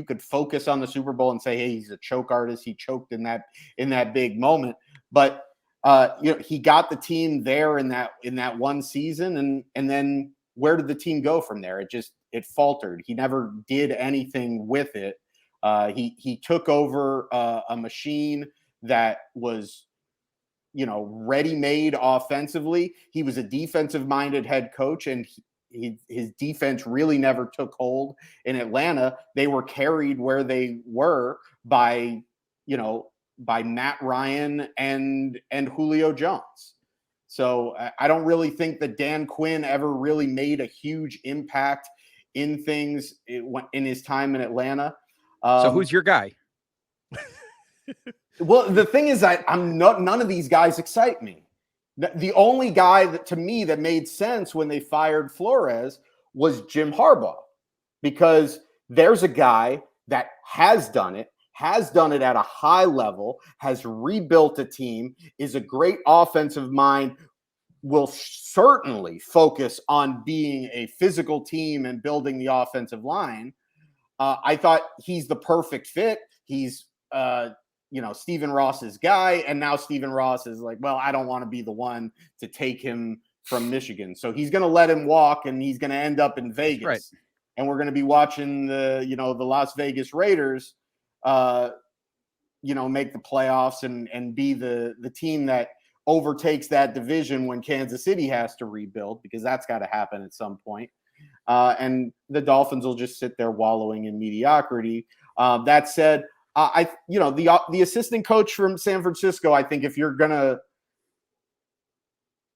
[SPEAKER 6] could focus on the Super Bowl and say, hey, he's a choke artist. He choked in that big moment. But he got the team there in that one season, and then where did the team go from there? It faltered. He never did anything with it. He took over a machine that was, ready-made offensively. He was a defensive-minded head coach, and his defense really never took hold in Atlanta. They were carried where they were by Matt Ryan and Julio Jones. So I don't really think that Dan Quinn ever really made a huge impact in things in his time in Atlanta.
[SPEAKER 5] So who's your guy?
[SPEAKER 6] Well, the thing is, none of these guys excite me. The only guy that to me that made sense when they fired Flores was Jim Harbaugh, because there's a guy that has done it at a high level, has rebuilt a team, is a great offensive mind, will certainly focus on being a physical team and building the offensive line. I thought he's the perfect fit. He's, Stephen Ross's guy. And now Stephen Ross is like, well, I don't want to be the one to take him from Michigan. So he's going to let him walk, and he's going to end up in Vegas.
[SPEAKER 5] Right.
[SPEAKER 6] And we're going to be watching the Las Vegas Raiders, make the playoffs and be the team that overtakes that division when Kansas City has to rebuild, because that's got to happen at some point. And the Dolphins will just sit there wallowing in mediocrity. That said, the assistant coach from San Francisco, I think if you're going to,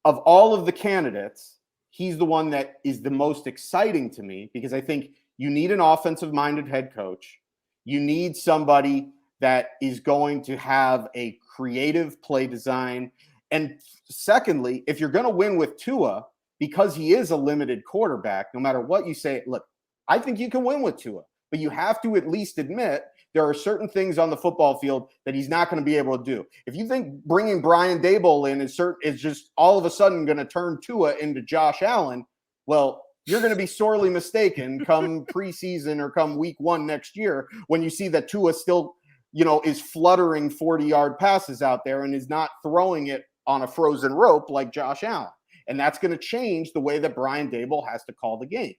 [SPEAKER 6] of all of the candidates, he's the one that is the most exciting to me, because I think you need an offensive-minded head coach. You need somebody that is going to have a creative play design. And secondly, if you're going to win with Tua, because he is a limited quarterback, no matter what you say, look, I think you can win with Tua, but you have to at least admit there are certain things on the football field that he's not going to be able to do. If you think bringing Brian Daboll in is just all of a sudden going to turn Tua into Josh Allen, well, you're going to be sorely mistaken come preseason or come week 1 next year, when you see that Tua still, is fluttering 40-yard passes out there and is not throwing it on a frozen rope like Josh Allen. And that's going to change the way that Brian Daboll has to call the game.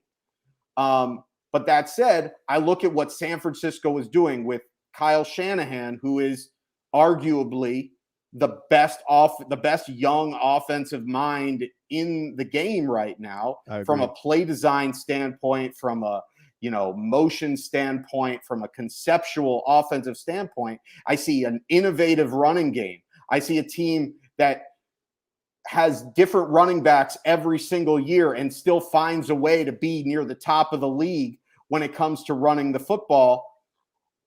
[SPEAKER 6] But that said, I look at what San Francisco is doing with Kyle Shanahan, who is arguably the best young offensive mind in the game right now, from a play design standpoint, from a motion standpoint, from a conceptual offensive standpoint. I see an innovative running game. I see a team that has different running backs every single year and still finds a way to be near the top of the league when it comes to running the football.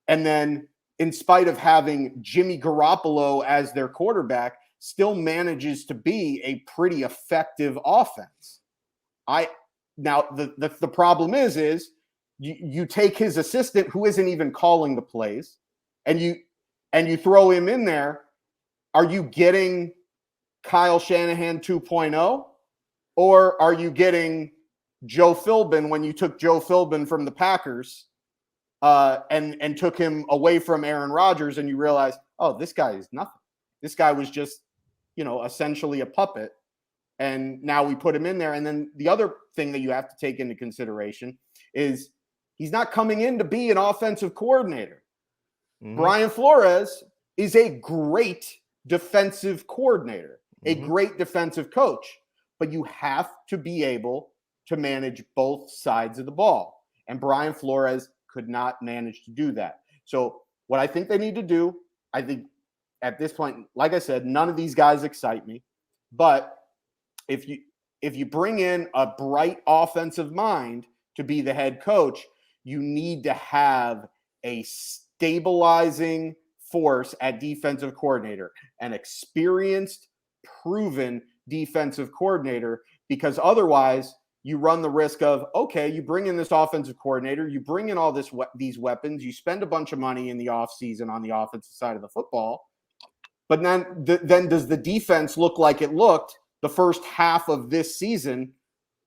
[SPEAKER 6] And then, in spite of having Jimmy Garoppolo as their quarterback, still manages to be a pretty effective offense. Now the problem is you take his assistant, who isn't even calling the plays, and you throw him in there. Are you getting Kyle Shanahan 2.0, or are you getting Joe Philbin when you took Joe Philbin from the Packers and took him away from Aaron Rodgers, and you realize, oh, this guy is nothing. This guy was just, essentially a puppet, and now we put him in there. And then the other thing that you have to take into consideration is he's not coming in to be an offensive coordinator. Mm-hmm. Brian Flores is a great defensive coordinator, a great defensive coach, but you have to be able to manage both sides of the ball. And Brian Flores could not manage to do that. So what I think they need to do, I think at this point, like I said, none of these guys excite me. But if you bring in a bright offensive mind to be the head coach, you need to have a stabilizing force at defensive coordinator, an experienced, proven defensive coordinator, because otherwise you run the risk of, okay, you bring in this offensive coordinator, you bring in all these weapons, you spend a bunch of money in the offseason on the offensive side of the football, but then does the defense look like it looked the first half of this season,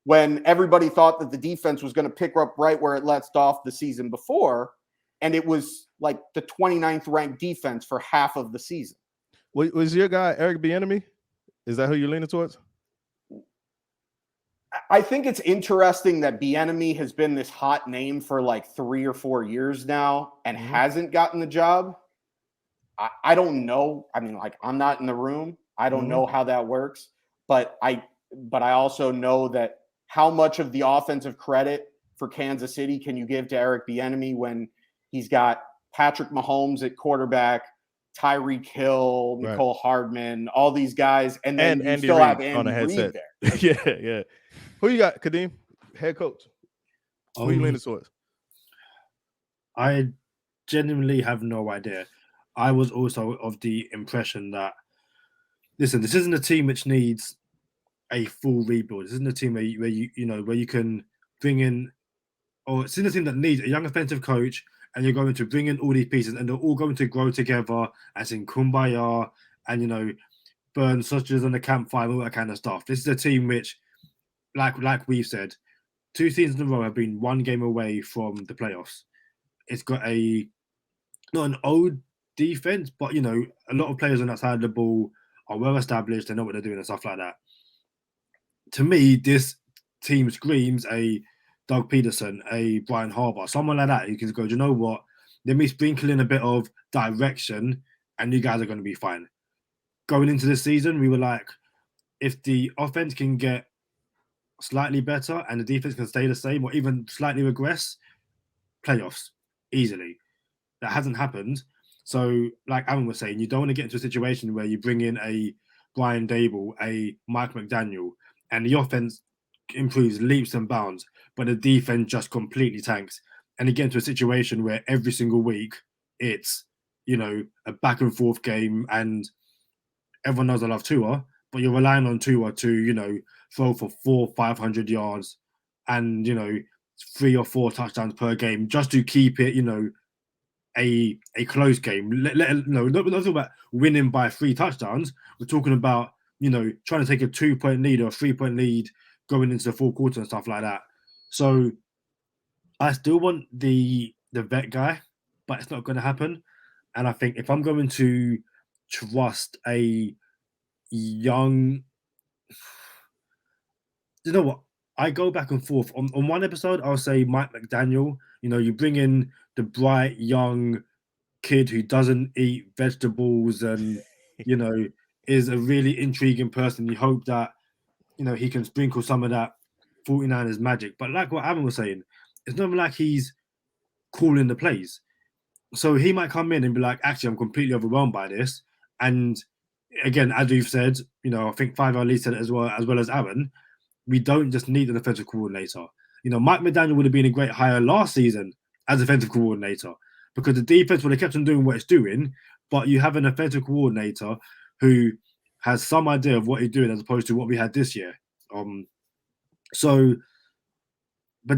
[SPEAKER 6] when everybody thought that the defense was going to pick up right where it left off the season before, and it was like the 29th ranked defense for half of the season?
[SPEAKER 4] Was your guy Eric Bieniemy? Is that who you're leaning towards?
[SPEAKER 6] I think it's interesting that Bieniemy has been this hot name for like 3 or 4 years now and hasn't gotten the job. I don't know. I mean, like, I'm not in the room. I don't know how that works, but I also know that how much of the offensive credit for Kansas City can you give to Eric Bieniemy when he's got Patrick Mahomes at quarterback, Tyreek Hill,
[SPEAKER 4] Right.
[SPEAKER 6] Nicole Hardman, all these guys, and then you
[SPEAKER 4] Andy
[SPEAKER 6] still have
[SPEAKER 4] Reid on
[SPEAKER 6] Andy
[SPEAKER 4] a
[SPEAKER 6] Reid
[SPEAKER 4] headset.
[SPEAKER 6] there.
[SPEAKER 4] Yeah. Who you got, Kadeem? Head coach. Who you leaning towards?
[SPEAKER 3] I genuinely have no idea. I was also of the impression that, listen, this isn't a team which needs a full rebuild. This isn't a team where you can bring in, or it's in a team that needs a young offensive coach, and you're going to bring in all these pieces, and they're all going to grow together as in kumbaya, and burn sausages on the campfire, all that kind of stuff. This is a team which, like we've said, 2 seasons in a row have been 1 game away from the playoffs. It's got not an old defense, but a lot of players on that side of the ball are well established. They know what they're doing and stuff like that. To me, this team screams a Doug Peterson, a Brian Harbaugh, someone like that who can go, you know what? Let me sprinkle in a bit of direction, and you guys are going to be fine. Going into this season, we were like, if the offense can get slightly better and the defense can stay the same or even slightly regress, playoffs easily. That hasn't happened. So, like Aaron was saying, you don't want to get into a situation where you bring in a Brian Dable, a Mike McDaniel, and the offense improves leaps and bounds, but the defense just completely tanks. And you get into a situation where every single week it's, a back and forth game, and everyone knows I love Tua, but you're relying on Tua to, throw for 500 yards and, 3 or 4 touchdowns per game just to keep it, a close game. Not talking about winning by 3 touchdowns. We're talking about, trying to take a 2-point lead or a 3-point lead going into the 4th quarter and stuff like that. So I still want the vet guy, but it's not going to happen. And I think if I'm going to trust a young, you know what? I go back and forth. On one episode, I'll say Mike McDaniel. You bring in the bright young kid who doesn't eat vegetables and, is a really intriguing person. You hope that, he can sprinkle some of that 49ers magic. But like what Aaron was saying, it's not like he's calling the plays. So he might come in and be like, actually, I'm completely overwhelmed by this. And again, as we've said, I think 5 at least said it as well as Aaron, we don't just need an offensive coordinator. Mike McDaniel would have been a great hire last season as offensive coordinator because the defense would have kept on doing what it's doing, but you have an offensive coordinator who has some idea of what he's doing as opposed to what we had this year. But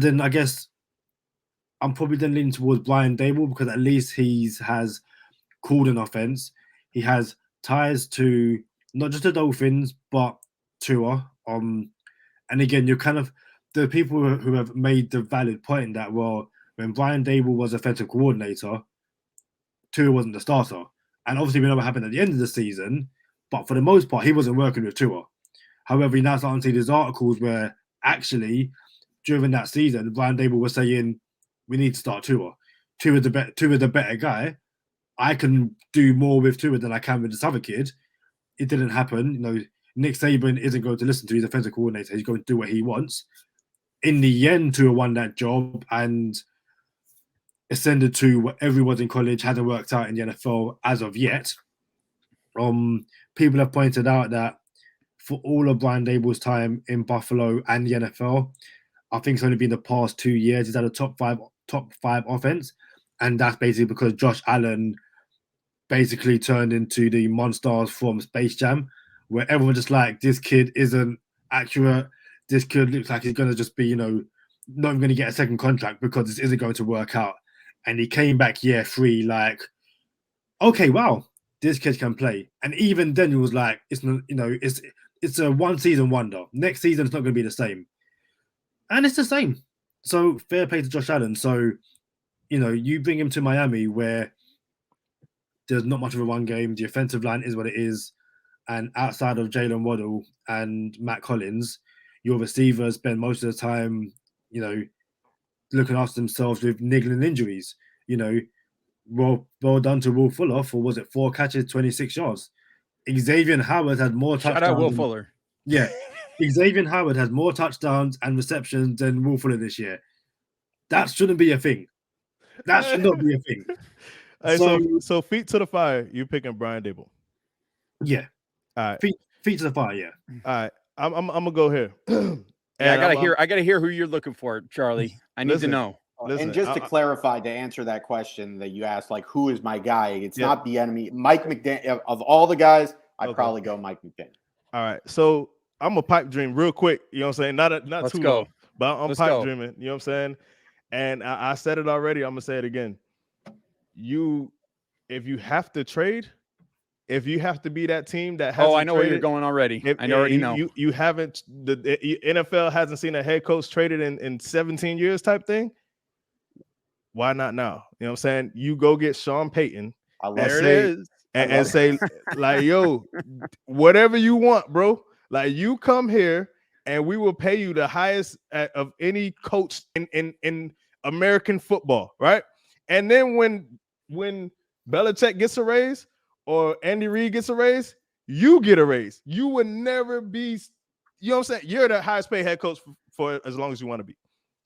[SPEAKER 3] then I guess I'm probably then leaning towards Brian Dable because at least he has called an offense. He has ties to not just the Dolphins, but Tua. And again, you're kind of the people who have made the valid point that, well, when Brian Dable was offensive coordinator, Tua wasn't the starter. And obviously, we know what happened at the end of the season, but for the most part, he wasn't working with Tua. However, you now start to see these articles where actually, during that season, Brian Dable was saying, we need to start Tua. Tua's the better guy. I can do more with Tua than I can with this other kid. It didn't happen. Nick Saban isn't going to listen to his offensive coordinator. He's going to do what he wants. In the end, Tua won that job and ascended to what everyone in college hasn't worked out in the NFL as of yet. People have pointed out that for all of Brian Dable's time in Buffalo and the NFL, I think it's only been the past 2 years he's had a top five offense, and that's basically because Josh Allen basically turned into the monsters from Space Jam, where everyone just like, this kid isn't accurate. This kid looks like he's going to just be, not even going to get a second contract because this isn't going to work out. And he came back year 3 like, okay, wow, this kid can play. And even then, he was like, it's not, it's a one-season wonder. Next season, it's not going to be the same. And it's the same. So fair play to Josh Allen. So, you bring him to Miami where there's not much of a run game. The offensive line is what it is. And outside of Jalen Waddle and Matt Collins, your receivers spend most of the time, looking after themselves with niggling injuries. Well done to Will Fuller for, was it 4 catches, 26 yards? Xavier Howard had more touchdowns.
[SPEAKER 5] Shout out Will Fuller.
[SPEAKER 3] Yeah. Xavier Howard has more touchdowns and receptions than Will Fuller this year. That shouldn't be a thing. That should not be a thing.
[SPEAKER 4] So feet to the fire. You picking Brian Dable?
[SPEAKER 3] Yeah.
[SPEAKER 4] All right.
[SPEAKER 3] Feet to the fire. Yeah.
[SPEAKER 4] All right. I'm gonna go here.
[SPEAKER 5] Yeah, I gotta hear who you're looking for, Charlie. I need to know.
[SPEAKER 6] And just to clarify, to answer that question that you asked, like, who is my guy? It's not the enemy. Mike McDaniel. Of all the guys, I'd probably go Mike McDaniel.
[SPEAKER 4] All right. So I'm a pipe dream real quick. You know what I'm saying? Not too long, but I'm pipe dreaming. You know what I'm saying? And I said it already. I'm gonna say it again. If you have to trade, if you have to be that team that has,
[SPEAKER 5] I know where you're going already. I already know.
[SPEAKER 4] You haven't. The NFL hasn't seen a head coach traded in 17 years type thing. Why not now? You know what I'm saying? You go get Sean Payton. And say like, yo, whatever you want, bro. Like, you come here and we will pay you the highest of any coach in American football, right? And then when Belichick gets a raise or Andy Reid gets a raise, you get a raise. You would never be, you know what I'm saying? You're the highest paid head coach for as long as you want to be.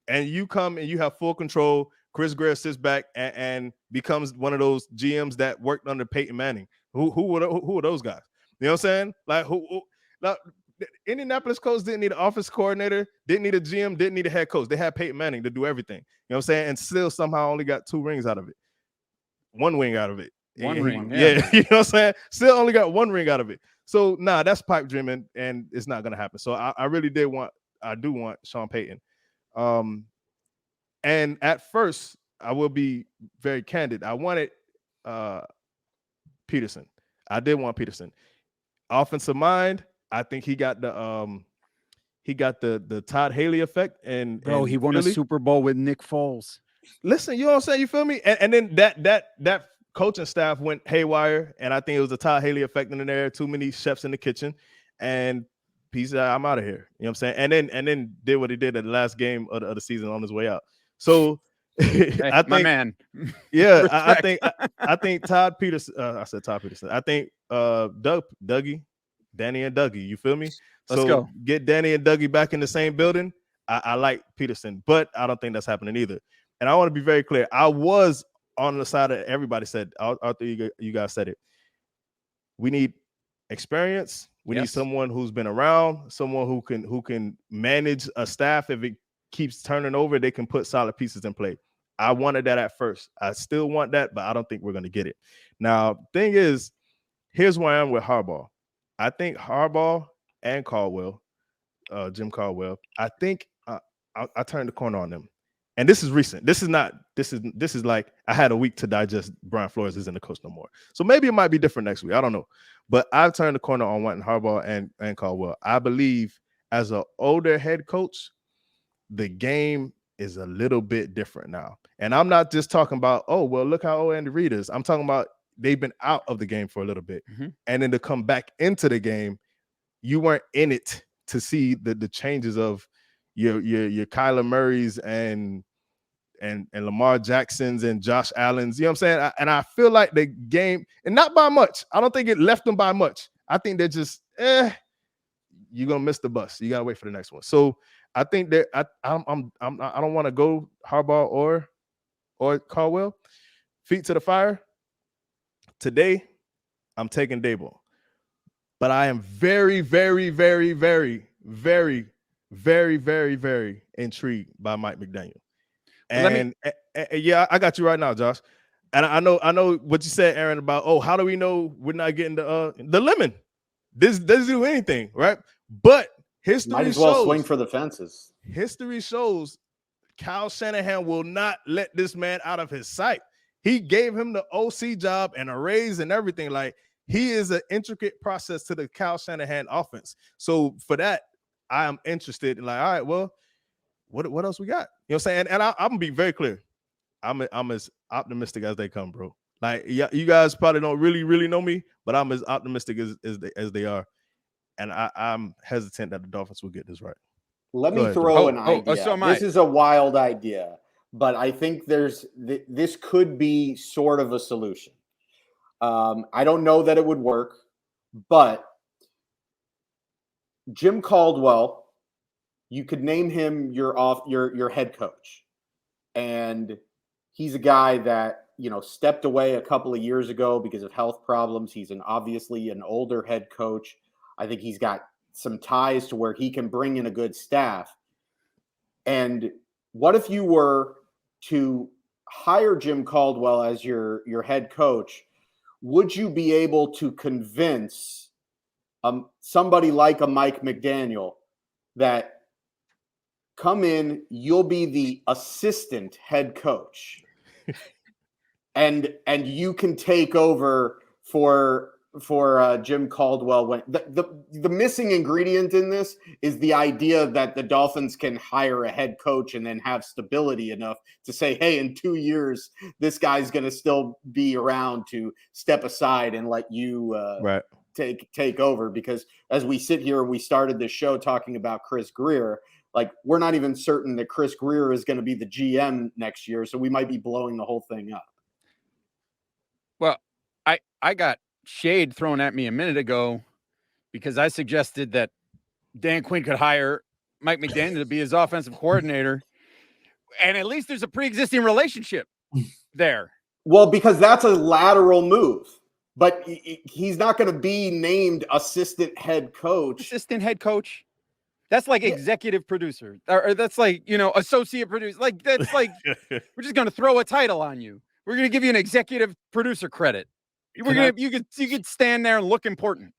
[SPEAKER 4] And you come and you have full control. Chris Grier sits back and becomes one of those GMs that worked under Peyton Manning. Who are those guys? You know what I'm saying? Like, now, the Indianapolis coach didn't need an office coordinator, didn't need a GM, didn't need a head coach. They had Peyton Manning to do everything. You know what I'm saying? And still somehow only got 2 rings out of it. 1 ring out of it.
[SPEAKER 5] One ring.
[SPEAKER 4] Yeah. You know what I'm saying? Still only got 1 ring out of it. So that's pipe dreaming, and it's not gonna happen. So I really do want Sean Payton. And at first, I will be very candid. I wanted Peterson. I did want Peterson. Offensive mind, I think he got the Todd Haley effect. And
[SPEAKER 5] he won a Super Bowl with Nick Foles.
[SPEAKER 4] Listen, you know what I'm saying? You feel me? And then that coaching staff went haywire, and I think it was the Todd Haley effect in there. Too many chefs in the kitchen, and he said, I'm out of here. You know what I'm saying? And then did what he did at the last game of the season on his way out. So
[SPEAKER 5] hey,
[SPEAKER 4] I think,
[SPEAKER 5] my man.
[SPEAKER 4] Yeah, I think Todd Peterson. I said Todd Peterson. I think Dougie, Danny and Dougie. You feel me?
[SPEAKER 5] Let's go. Get
[SPEAKER 4] Danny and Dougie back in the same building. I like Peterson, but I don't think that's happening either. And I want to be very clear. I was on the side of everybody said. After you guys said it, we need experience. We need someone who's been around, someone who can manage a staff. If it keeps turning over, they can put solid pieces in play. I wanted that at first. I still want that, but I don't think we're going to get it. Now, thing is, here's where I am with Harbaugh. I think Harbaugh and Caldwell, Jim Caldwell, I think I turned the corner on them. And this is recent. This is like I had a week to digest Brian Flores isn't the coach no more. So maybe it might be different next week. I don't know. But I've turned the corner on wanting Harbaugh and Caldwell. I believe as an older head coach, the game is a little bit different now. And I'm not just talking about, look how old Andy Reid is. I'm talking about they've been out of the game for a little bit. Mm-hmm. And then to come back into the game, you weren't in it to see the changes of your Kyler Murray's and Lamar Jackson's and Josh Allen's. You know what I'm saying? And I feel like the game, and not by much. I don't think it left them by much. I think they're just, you're gonna miss the bus. You gotta wait for the next one. So I think that I don't want to go Harbaugh or Caldwell. Feet to the fire. Today, I'm taking Dable. But I am very, very, very, very, very, very, very, very intrigued by Mike McDaniel. And yeah, I got you right now, Josh. And I know what you said, Aaron, about how do we know we're not getting the lemon? This doesn't do anything, right? But history
[SPEAKER 6] might as well
[SPEAKER 4] shows,
[SPEAKER 6] swing for the fences.
[SPEAKER 4] History shows Kyle Shanahan will not let this man out of his sight. He gave him the OC job and a raise and everything. Like, he is an intricate process to the Kyle Shanahan offense. So for that, I am interested in, like, all right, well, what else we got? You know what I'm saying? And I'm gonna be very clear. I'm as optimistic as they come, bro. Like, you guys probably don't really know me, but I'm as optimistic as they are. And I'm hesitant that the Dolphins will get this right.
[SPEAKER 6] Let me throw an idea. So this is a wild idea, but I think this could be sort of a solution. I don't know that it would work, but Jim Caldwell, you could name him your head coach, and he's a guy that stepped away a couple of years ago because of health problems. He's obviously an older head coach. I think he's got some ties to where he can bring in a good staff. And what if you were to hire Jim Caldwell as your head coach? Would you be able to convince somebody like a Mike McDaniel that come in, you'll be the assistant head coach, and you can take over for Jim Caldwell? When the missing ingredient in this is the idea that the Dolphins can hire a head coach and then have stability enough to say, hey, in 2 years, this guy's going to still be around to step aside and let you take over. Because as we sit here, we started this show talking about Chris Grier. Like, we're not even certain that Chris Grier is going to be the GM next year. So we might be blowing the whole thing up.
[SPEAKER 5] Well, I got shade thrown at me a minute ago because I suggested that Dan Quinn could hire Mike McDaniel to be his offensive coordinator. And at least there's a pre-existing relationship there.
[SPEAKER 6] Well, because that's a lateral move. But he's not going to be named assistant head coach.
[SPEAKER 5] Assistant head coach. That's like executive producer, or that's like, associate producer. Like, that's like, we're just going to throw a title on you. We're going to give you an executive producer credit. You could stand there and look important,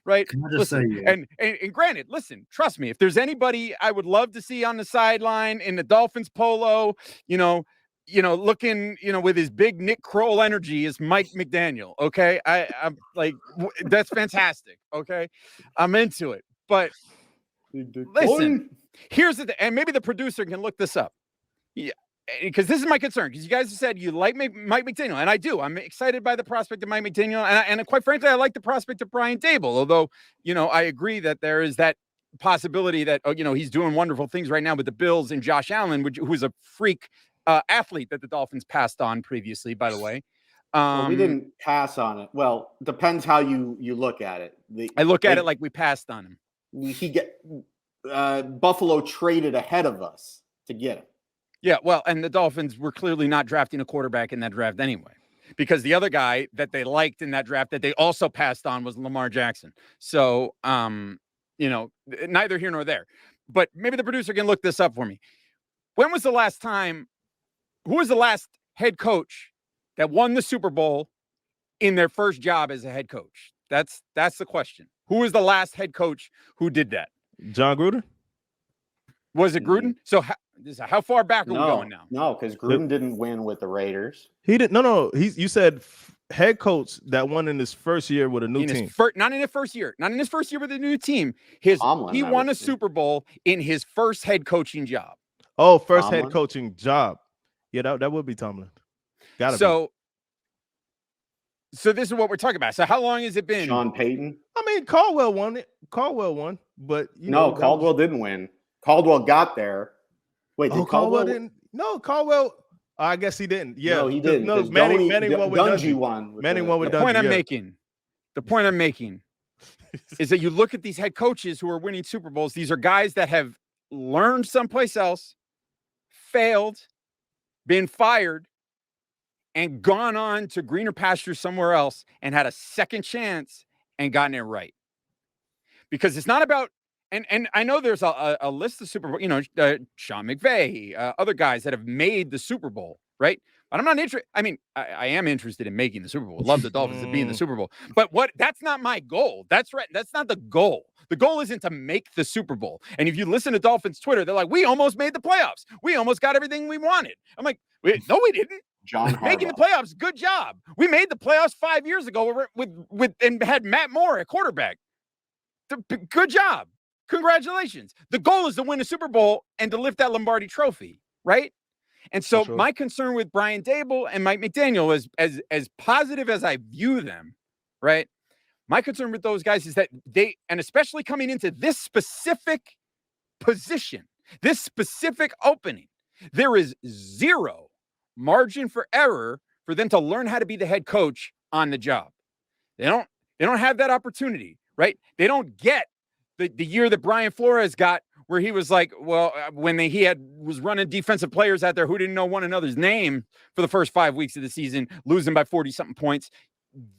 [SPEAKER 5] right?
[SPEAKER 3] Can I just say,
[SPEAKER 5] and granted, listen, trust me, if there's anybody I would love to see on the sideline in the Dolphins polo, looking, with his big Nick Kroll energy, is Mike McDaniel. Okay. I'm like, that's fantastic. Okay. I'm into it. But listen, here's the thing, and maybe the producer can look this up. Yeah. Because this is my concern, because you guys have said you like Mike McDaniel, and I do. I'm excited by the prospect of Mike McDaniel, and quite frankly, I like the prospect of Brian Dable, although, I agree that there is that possibility that, he's doing wonderful things right now with the Bills and Josh Allen, who's a freak athlete that the Dolphins passed on previously, by the way.
[SPEAKER 6] We didn't pass on it. Well, depends how you look at it.
[SPEAKER 5] I look at it like we passed on him.
[SPEAKER 6] Buffalo traded ahead of us to get him.
[SPEAKER 5] Yeah, well, and the Dolphins were clearly not drafting a quarterback in that draft anyway, because the other guy that they liked in that draft that they also passed on was Lamar Jackson. So, neither here nor there. But maybe the producer can look this up for me. Who was the last head coach that won the Super Bowl in their first job as a head coach? That's the question. Who was the last head coach who did that?
[SPEAKER 4] John Gruden?
[SPEAKER 5] Was it Gruden? So how far back are we going now?
[SPEAKER 6] No, because Gruden didn't win with the Raiders.
[SPEAKER 4] He didn't. No. You said head coach that won in his first year with a new team.
[SPEAKER 5] Not in his first year. Not in his first year with a new team. He won a Super Bowl in his first head coaching job.
[SPEAKER 4] Oh, first head coaching job. Yeah, that would be Tomlin. Gotta be.
[SPEAKER 5] So this is what we're talking about. So how long has it been?
[SPEAKER 6] Sean Payton.
[SPEAKER 4] I mean, Caldwell won it. Caldwell won, but
[SPEAKER 6] Caldwell didn't win. Caldwell got there. Wait, did
[SPEAKER 4] Caldwell didn't? No, Caldwell. I guess he didn't. Yeah,
[SPEAKER 6] no, he didn't.
[SPEAKER 4] No, Manning won with
[SPEAKER 6] Dungy won.
[SPEAKER 4] Manning won with
[SPEAKER 5] the
[SPEAKER 4] Dungy.
[SPEAKER 5] The point I'm making is that you look at these head coaches who are winning Super Bowls. These are guys that have learned someplace else, failed, been fired, and gone on to greener pastures somewhere else and had a second chance and gotten it right. Because it's not about, and I know there's a list of Super Bowl, Sean McVay, other guys that have made the Super Bowl, right? But I'm not interested. I mean, I am interested in making the Super Bowl. Love the Dolphins to be in the Super Bowl. But that's not my goal. That's right. That's not the goal. The goal isn't to make the Super Bowl. And if you listen to Dolphins Twitter, they're like, we almost made the playoffs. We almost got everything we wanted. I'm like, no, we didn't.
[SPEAKER 6] John Harbaugh.
[SPEAKER 5] Making the playoffs, good job. We made the playoffs 5 years ago with and had Matt Moore at quarterback. Good job. Congratulations. The goal is to win a Super Bowl and to lift that Lombardi trophy, right? And so my concern with Brian Dable and Mike McDaniel is as positive as I view them, right? My concern with those guys is that and especially coming into this specific position, this specific opening, there is zero margin for error for them to learn how to be the head coach on the job. They don't have that opportunity, right? They don't get the year that Brian Flores got, where he was like, well, when he was running defensive players out there who didn't know one another's name for the first 5 weeks of the season, losing by 40-something points.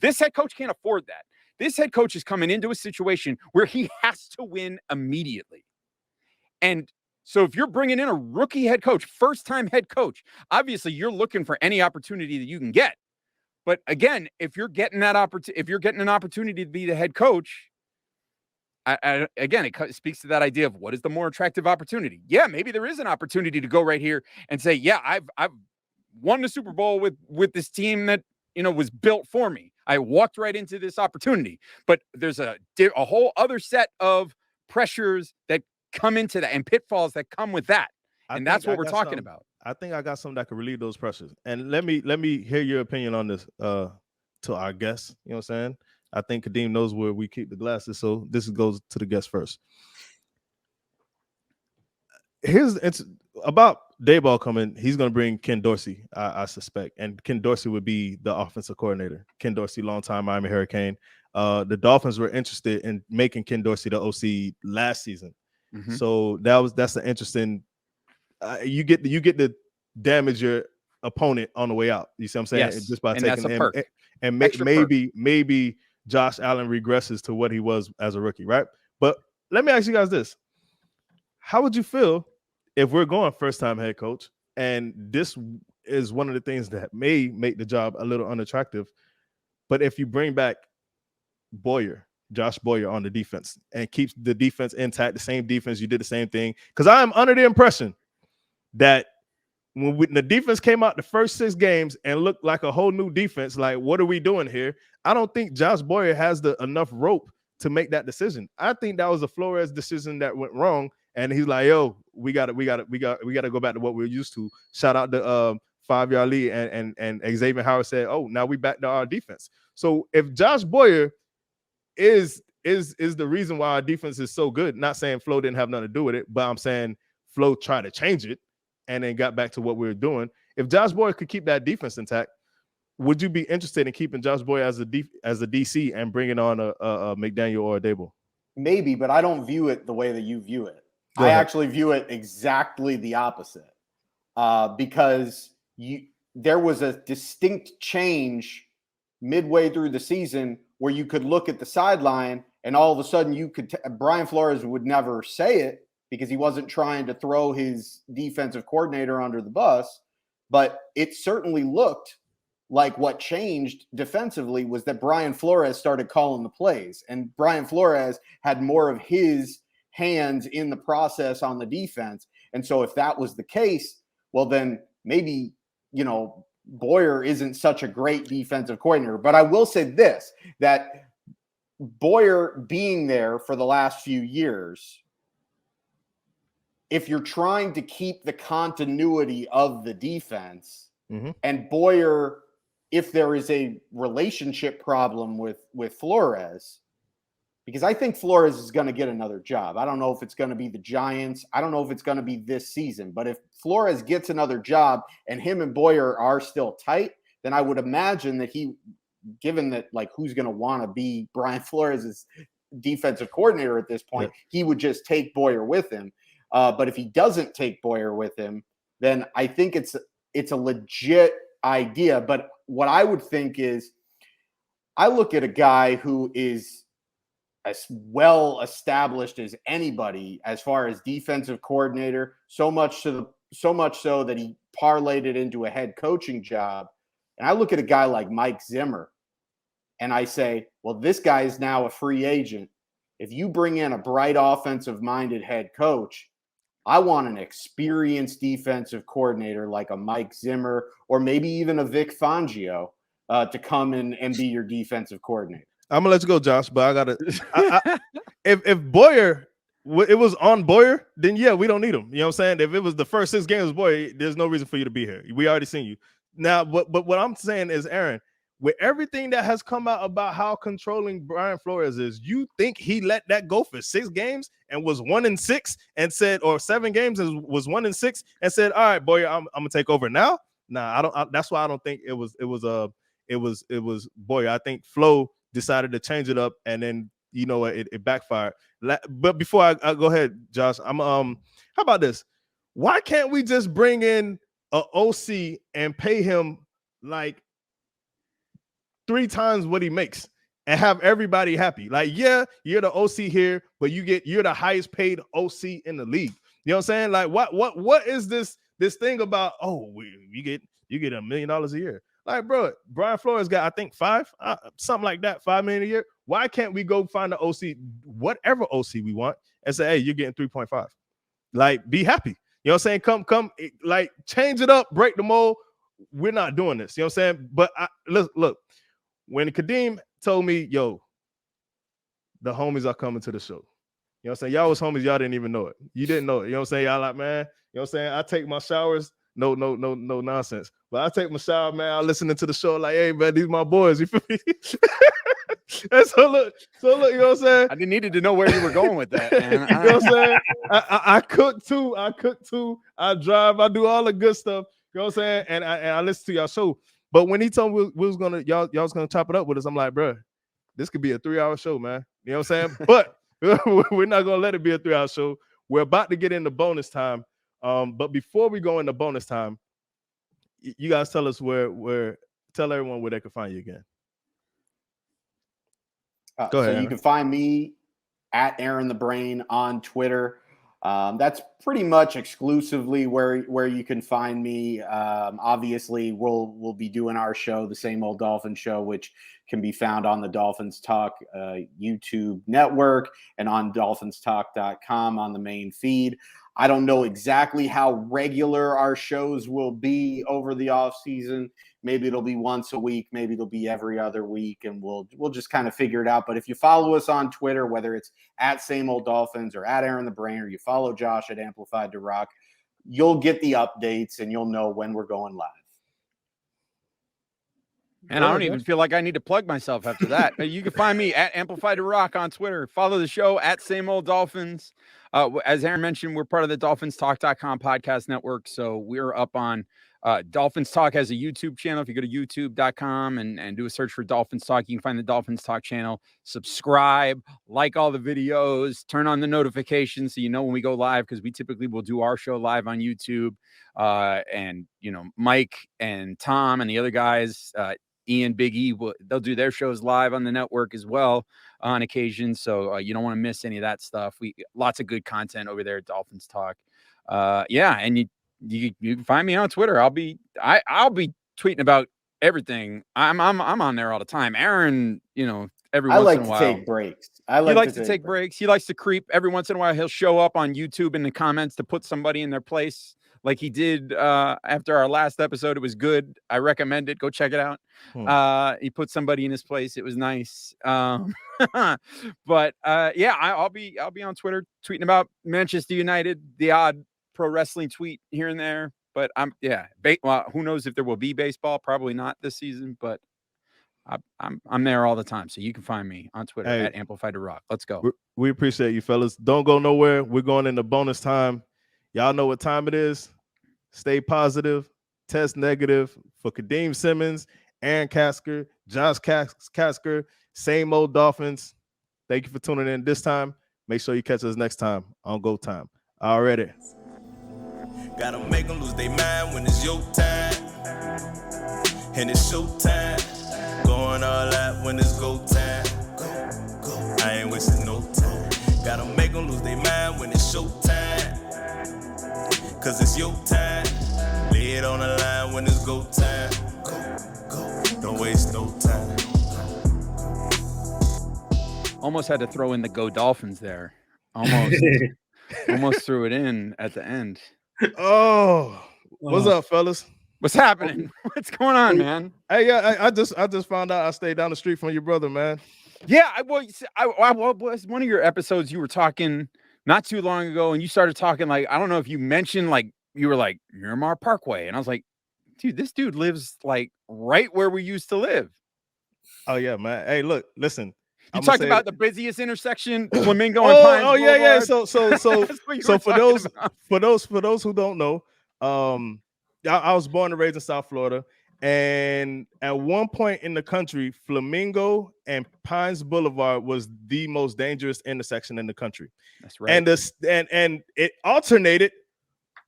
[SPEAKER 5] This head coach can't afford that. This head coach is coming into a situation where he has to win immediately. And so if you're bringing in a rookie head coach, first-time head coach, obviously you're looking for any opportunity that you can get. But again, if you're getting an opportunity to be the head coach, again, it speaks to that idea of what is the more attractive opportunity. Yeah, maybe there is an opportunity to go right here and say, yeah, I've won the Super Bowl with this team that, was built for me. I walked right into this opportunity. But there's a whole other set of pressures that come into that and pitfalls that come with that. And that's what we're talking about.
[SPEAKER 4] I think I got something that can relieve those pressures. And let me hear your opinion on this to our guests. You know what I'm saying? I think Kadeem knows where we keep the glasses, so this goes to the guest first. It's about Dayball coming. He's going to bring Ken Dorsey, I suspect, and Ken Dorsey would be the offensive coordinator. Ken Dorsey, longtime Miami Hurricane. The Dolphins were interested in making Ken Dorsey the OC last season, so that's an interesting. You get to damage your opponent on the way out. You see what I'm saying?
[SPEAKER 5] Yes.
[SPEAKER 4] Just by
[SPEAKER 5] and
[SPEAKER 4] taking him, and maybe Josh Allen regresses to what he was as a rookie, right? But let me ask you guys this: how would you feel if we're going first-time head coach, and this is one of the things that may make the job a little unattractive, but if you bring back Josh Boyer on the defense and keeps the defense intact, the same defense, you did the same thing, because I am under the impression that when the defense came out the first 6 games and looked like a whole new defense, like, what are we doing here? I don't think Josh Boyer has enough rope to make that decision. I think that was a Flores decision that went wrong, and he's like, "Yo, we got to go back to what we're used to." Shout out to 5-yard lead, and Xavier Howard said, "Oh, now we back to our defense." So if Josh Boyer is the reason why our defense is so good, not saying Flo didn't have nothing to do with it, but I'm saying Flo tried to change it and then got back to what we were doing. If Josh Boyer could keep that defense intact, would you be interested in keeping Josh Boyer as a DC and bringing on a McDaniel or a Dable?
[SPEAKER 6] Maybe, but I don't view it the way that you view it.
[SPEAKER 4] Go ahead.
[SPEAKER 6] I actually view it exactly the opposite, because there was a distinct change midway through the season where you could look at the sideline and all of a sudden Brian Flores would never say it because he wasn't trying to throw his defensive coordinator under the bus, but it certainly looked like what changed defensively was that Brian Flores started calling the plays, and Brian Flores had more of his hands in the process on the defense. And so if that was the case, well, then maybe, Boyer isn't such a great defensive coordinator. But I will say this, that Boyer being there for the last few years, if you're trying to keep the continuity of the defense, and Boyer, if there is a relationship problem with Flores, because I think Flores is going to get another job. I don't know if it's going to be the Giants. I don't know if it's going to be this season. But if Flores gets another job and him and Boyer are still tight, then I would imagine that given that, like, who's going to want to be Brian Flores' defensive coordinator at this point, he would just take Boyer with him. But if he doesn't take Boyer with him, then I think it's a legit idea. But what I would think is, I look at a guy who is as well established as anybody as far as defensive coordinator, so much so that he parlayed it into a head coaching job. And I look at a guy like Mike Zimmer and I say, well, this guy is now a free agent. If you bring in a bright offensive minded head coach, I want an experienced defensive coordinator like a Mike Zimmer or maybe even a Vic Fangio to come in and be your defensive coordinator.
[SPEAKER 4] I'm gonna let you go, Josh, but I gotta. If Boyer, it was on Boyer, then yeah, we don't need him. You know what I'm saying? If it was the first 6 games of Boyer, there's no reason for you to be here. We already seen you now. But what I'm saying is, Aaron, with everything that has come out about how controlling Brian Flores is, you think he let that go for 6 games and was 1-6 and said, or 7 games and was 1-6 and said, all right, Boyer, I'm gonna take over now. Nah, I don't. That's why I don't think it was Boyer. I think Flo decided to change it up and then you know what, it backfired. But before I go ahead, Josh, how about this? Why can't we just bring in a OC and pay him like 3 times what he makes and have everybody happy? Like, yeah, you're the OC here, but you're the highest paid OC in the league. You know what I'm saying? Like, what is this thing about? Oh, you get $1 million a year. Like, bro, Brian Flores got, I think, 5, something like that, $5 million a year. Why can't we go find the OC, whatever OC we want, and say, hey, you're getting 3.5? Like, be happy. You know what I'm saying? Come, like, change it up, break the mold. We're not doing this. You know what I'm saying? But look, when Kadeem told me, yo, the homies are coming to the show. You know what I'm saying? Y'all was homies, y'all didn't even know it. You didn't know it. You know what I'm saying? Y'all like, man, you know what I'm saying? I take my showers, no nonsense. But I take my shower, man. I listening to the show like, hey, man, these my boys. You feel me? And so look, you know what I'm saying?
[SPEAKER 5] I needed to know where you were going with that, man.
[SPEAKER 4] You know what I'm saying? I cook too. I drive. I do all the good stuff. You know what I'm saying? And I listen to y'all show. But when he told me we was gonna y'all was gonna chop it up with us, I'm like, bro, this could be a 3-hour show, man. You know what I'm saying? But we're not gonna let it be a 3-hour show. We're about to get into bonus time. But before we go into bonus time, you guys tell us tell everyone where they can find you again. Go ahead.
[SPEAKER 6] So you can find me at Aaron the Brain on Twitter. That's pretty much exclusively where you can find me. Obviously, we'll be doing our show, the Same Old Dolphins show, which can be found on the Dolphins Talk YouTube network and on DolphinsTalk.com on the main feed. I don't know exactly how regular our shows will be over the off season. Maybe it'll be once a week. Maybe it'll be every other week, and we'll just kind of figure it out. But if you follow us on Twitter, whether it's at Same Old Dolphins or at Aaron the Brain, or you follow Josh at Amplified to Rock, you'll get the updates and you'll know when we're going live.
[SPEAKER 5] And I don't even feel like I need to plug myself after that. You can find me at Amplified to Rock on Twitter. Follow the show at Same Old Dolphins. As Aaron mentioned, we're part of the DolphinsTalk.com podcast network. So we're up on Dolphins Talk has a YouTube channel. If you go to youtube.com and do a search for Dolphins Talk, you can find the Dolphins Talk channel. Subscribe, like all the videos, turn on the notifications so you know when we go live, because we typically will do our show live on YouTube. And, you know, Mike and Tom and the other guys, Ian, Big E, they'll do their shows live on the network as well on occasion. So you don't want to miss any of that stuff. Lots of good content over there at Dolphins Talk. And you can find me on Twitter. I'll be tweeting about everything. I'm on there all the time. Aaron, you know, every once in a while.
[SPEAKER 6] I like to take breaks.
[SPEAKER 5] He likes to take breaks. He likes to creep. Every once in a while, he'll show up on YouTube in the comments to put somebody in their place, like he did after our last episode. It was good. I recommend it. Go check it out. He put somebody in his place. It was nice. But I'll be on Twitter tweeting about Manchester United, the odd pro wrestling tweet here and there. But who knows if there will be baseball? Probably not this season, but I'm there all the time. So you can find me on Twitter at Amplified to Rock. Let's go.
[SPEAKER 4] We appreciate you, fellas. Don't go nowhere. We're going into bonus time. Y'all know what time it is. Stay positive. Test negative for Kadeem Simmons, Aaron Katzker, Josh Katzker, Same Old Dolphins. Thank you for tuning in this time. Make sure you catch us next time on Go Time. Already.
[SPEAKER 2] Gotta make them lose their mind when it's your time. And it's show time. Going all out when it's go time. Go. I ain't wasting no time. Gotta make them lose their mind when it's show time. Cause it's your time. Lay it on the line when it's go time. Go. Don't waste no time.
[SPEAKER 5] Almost had to throw in the Go Dolphins there. Almost threw it in at the end.
[SPEAKER 4] Oh, what's up, fellas?
[SPEAKER 5] What's happening? What's going on, man?
[SPEAKER 4] Hey, I just found out I stayed down the street from your brother, man.
[SPEAKER 5] Yeah, I was one of your episodes. You were talking not too long ago, and you started talking like, I don't know if you mentioned, like, you were like Miramar Parkway, and I was like, dude, this dude lives like right where we used to live.
[SPEAKER 4] Oh yeah, man. Hey, look, listen.
[SPEAKER 5] You talked about the busiest intersection, Flamingo and Pines.
[SPEAKER 4] Oh yeah. So for those who don't know, I was born and raised in South Florida, And at one point in the country, Flamingo and Pines Boulevard was the most dangerous intersection in the country.
[SPEAKER 5] That's right.
[SPEAKER 4] And it alternated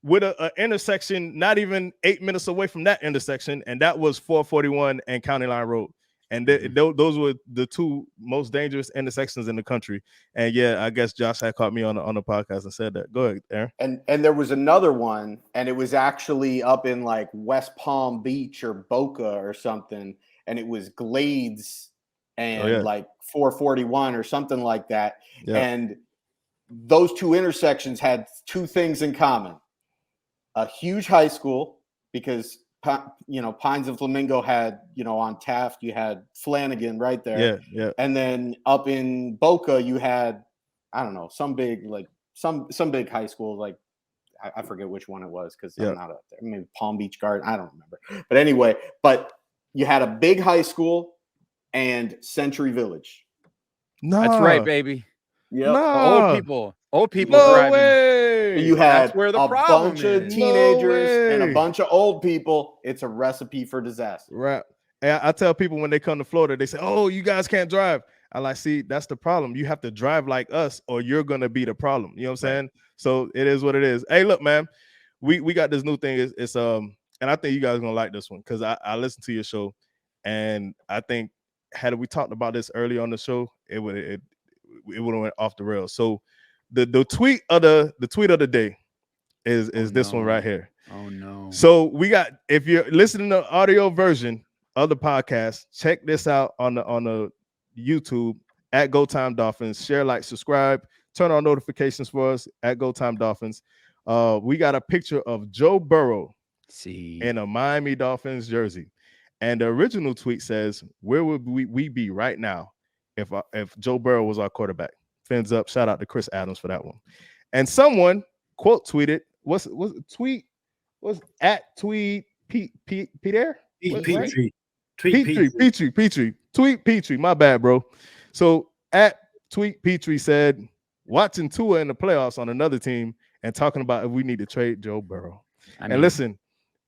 [SPEAKER 4] with an intersection not even 8 minutes away from that intersection, and that was 441 and County Line Road. And those were the two most dangerous intersections in the country. And yeah, I guess Josh had caught me on the podcast and said that. Go ahead, Aaron.
[SPEAKER 6] And there was another one, and it was actually up in like West Palm Beach or Boca or something, and it was Glades and like 441 or something like that. Yeah. And those two intersections had two things in common: a huge high school, because Pines and Flamingo had, on Taft, you had Flanagan right there.
[SPEAKER 4] Yeah.
[SPEAKER 6] And then up in Boca, you had, I don't know, some big big high school, like I forget which one it was because I'm not up there. Maybe Palm Beach Garden. I don't remember. But anyway, you had a big high school and Century Village.
[SPEAKER 4] No,
[SPEAKER 5] that's right, baby.
[SPEAKER 6] Yeah,
[SPEAKER 5] no. Old people
[SPEAKER 4] no
[SPEAKER 5] driving.
[SPEAKER 4] Way.
[SPEAKER 6] You had
[SPEAKER 5] That's where the
[SPEAKER 6] a
[SPEAKER 5] problem
[SPEAKER 6] bunch
[SPEAKER 5] is.
[SPEAKER 6] of teenagers and a bunch of old people. It's a recipe for disaster.
[SPEAKER 4] Right. And I tell people when they come to Florida, they say, "Oh, you guys can't drive." I like, see, that's the problem. You have to drive like us, or you're gonna be the problem. You know what I'm saying? So it is what it is. Hey, look, man, we got this new thing. It's and I think you guys are gonna like this one because I listened to your show, and I think had we talked about this early on the show, it would have went off the rails. So the tweet of the day is this one right here.
[SPEAKER 5] Oh no.
[SPEAKER 4] So we got, if you're listening to the audio version of the podcast, check this out on the YouTube at Go Time Dolphins. Share, like, subscribe, turn on notifications for us at Go Time Dolphins. We got a picture of Joe Burrow in a Miami Dolphins jersey. And the original tweet says, "Where would we be right now if Joe Burrow was our quarterback?" Fins up. Shout out to Chris Adams for that one. And someone quote tweeted, what's tweet was at tweet Peter? Petrie. Tweet Petrie. My bad, bro. So at tweet Petrie said, "Watching Tua in the playoffs on another team and talking about if we need to trade Joe Burrow." And listen,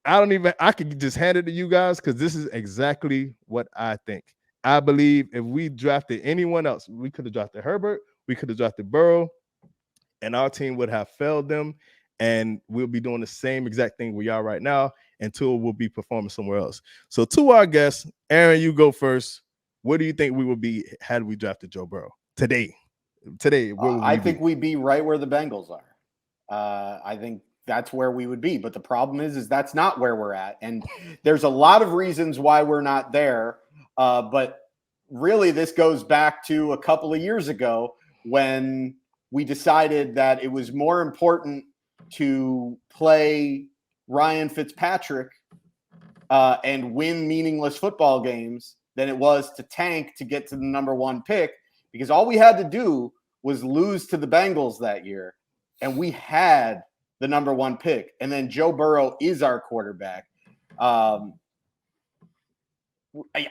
[SPEAKER 4] I could just hand it to you guys because this is exactly what I think. I believe if we drafted anyone else, we could have drafted Herbert, we could have drafted Burrow, and our team would have failed them, and we'll be doing the same exact thing we are right now until we'll be performing somewhere else. So to our guests, Aaron, you go first. What do you think we would be had we drafted Joe Burrow today?
[SPEAKER 6] I think we'd be right where the Bengals are. I think that's where we would be. But the problem is that's not where we're at. And there's a lot of reasons why we're not there. But really, this goes back to a couple of years ago when we decided that it was more important to play Ryan Fitzpatrick and win meaningless football games than it was to tank to get to the number one pick, because all we had to do was lose to the Bengals that year, and we had the number one pick. And then Joe Burrow is our quarterback. I'm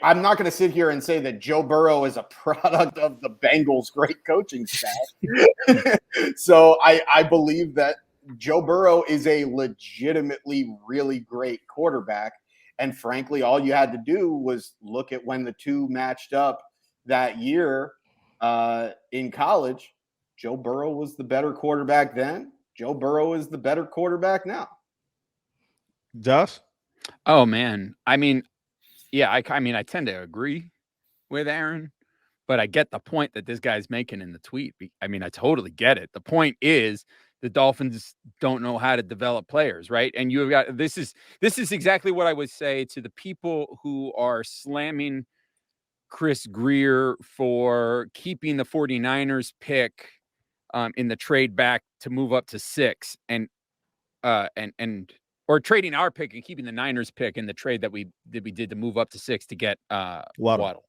[SPEAKER 6] not going to sit here and say that Joe Burrow is a product of the Bengals' great coaching staff. So I believe that Joe Burrow is a legitimately really great quarterback. And frankly, all you had to do was look at when the two matched up that year in college. Joe Burrow was the better quarterback then. Joe Burrow is the better quarterback now.
[SPEAKER 4] Josh?
[SPEAKER 5] Oh, man. I mean, yeah, I tend to agree with Aaron, but I get the point that this guy's making in the tweet. I mean, I totally get it. The point is the Dolphins don't know how to develop players, right? And you've got this is exactly what I would say to the people who are slamming Chris Grier for keeping the 49ers pick in the trade back to move up to 6 or trading our pick and keeping the Niners pick in the trade that we did to move up to 6 to get Waddle.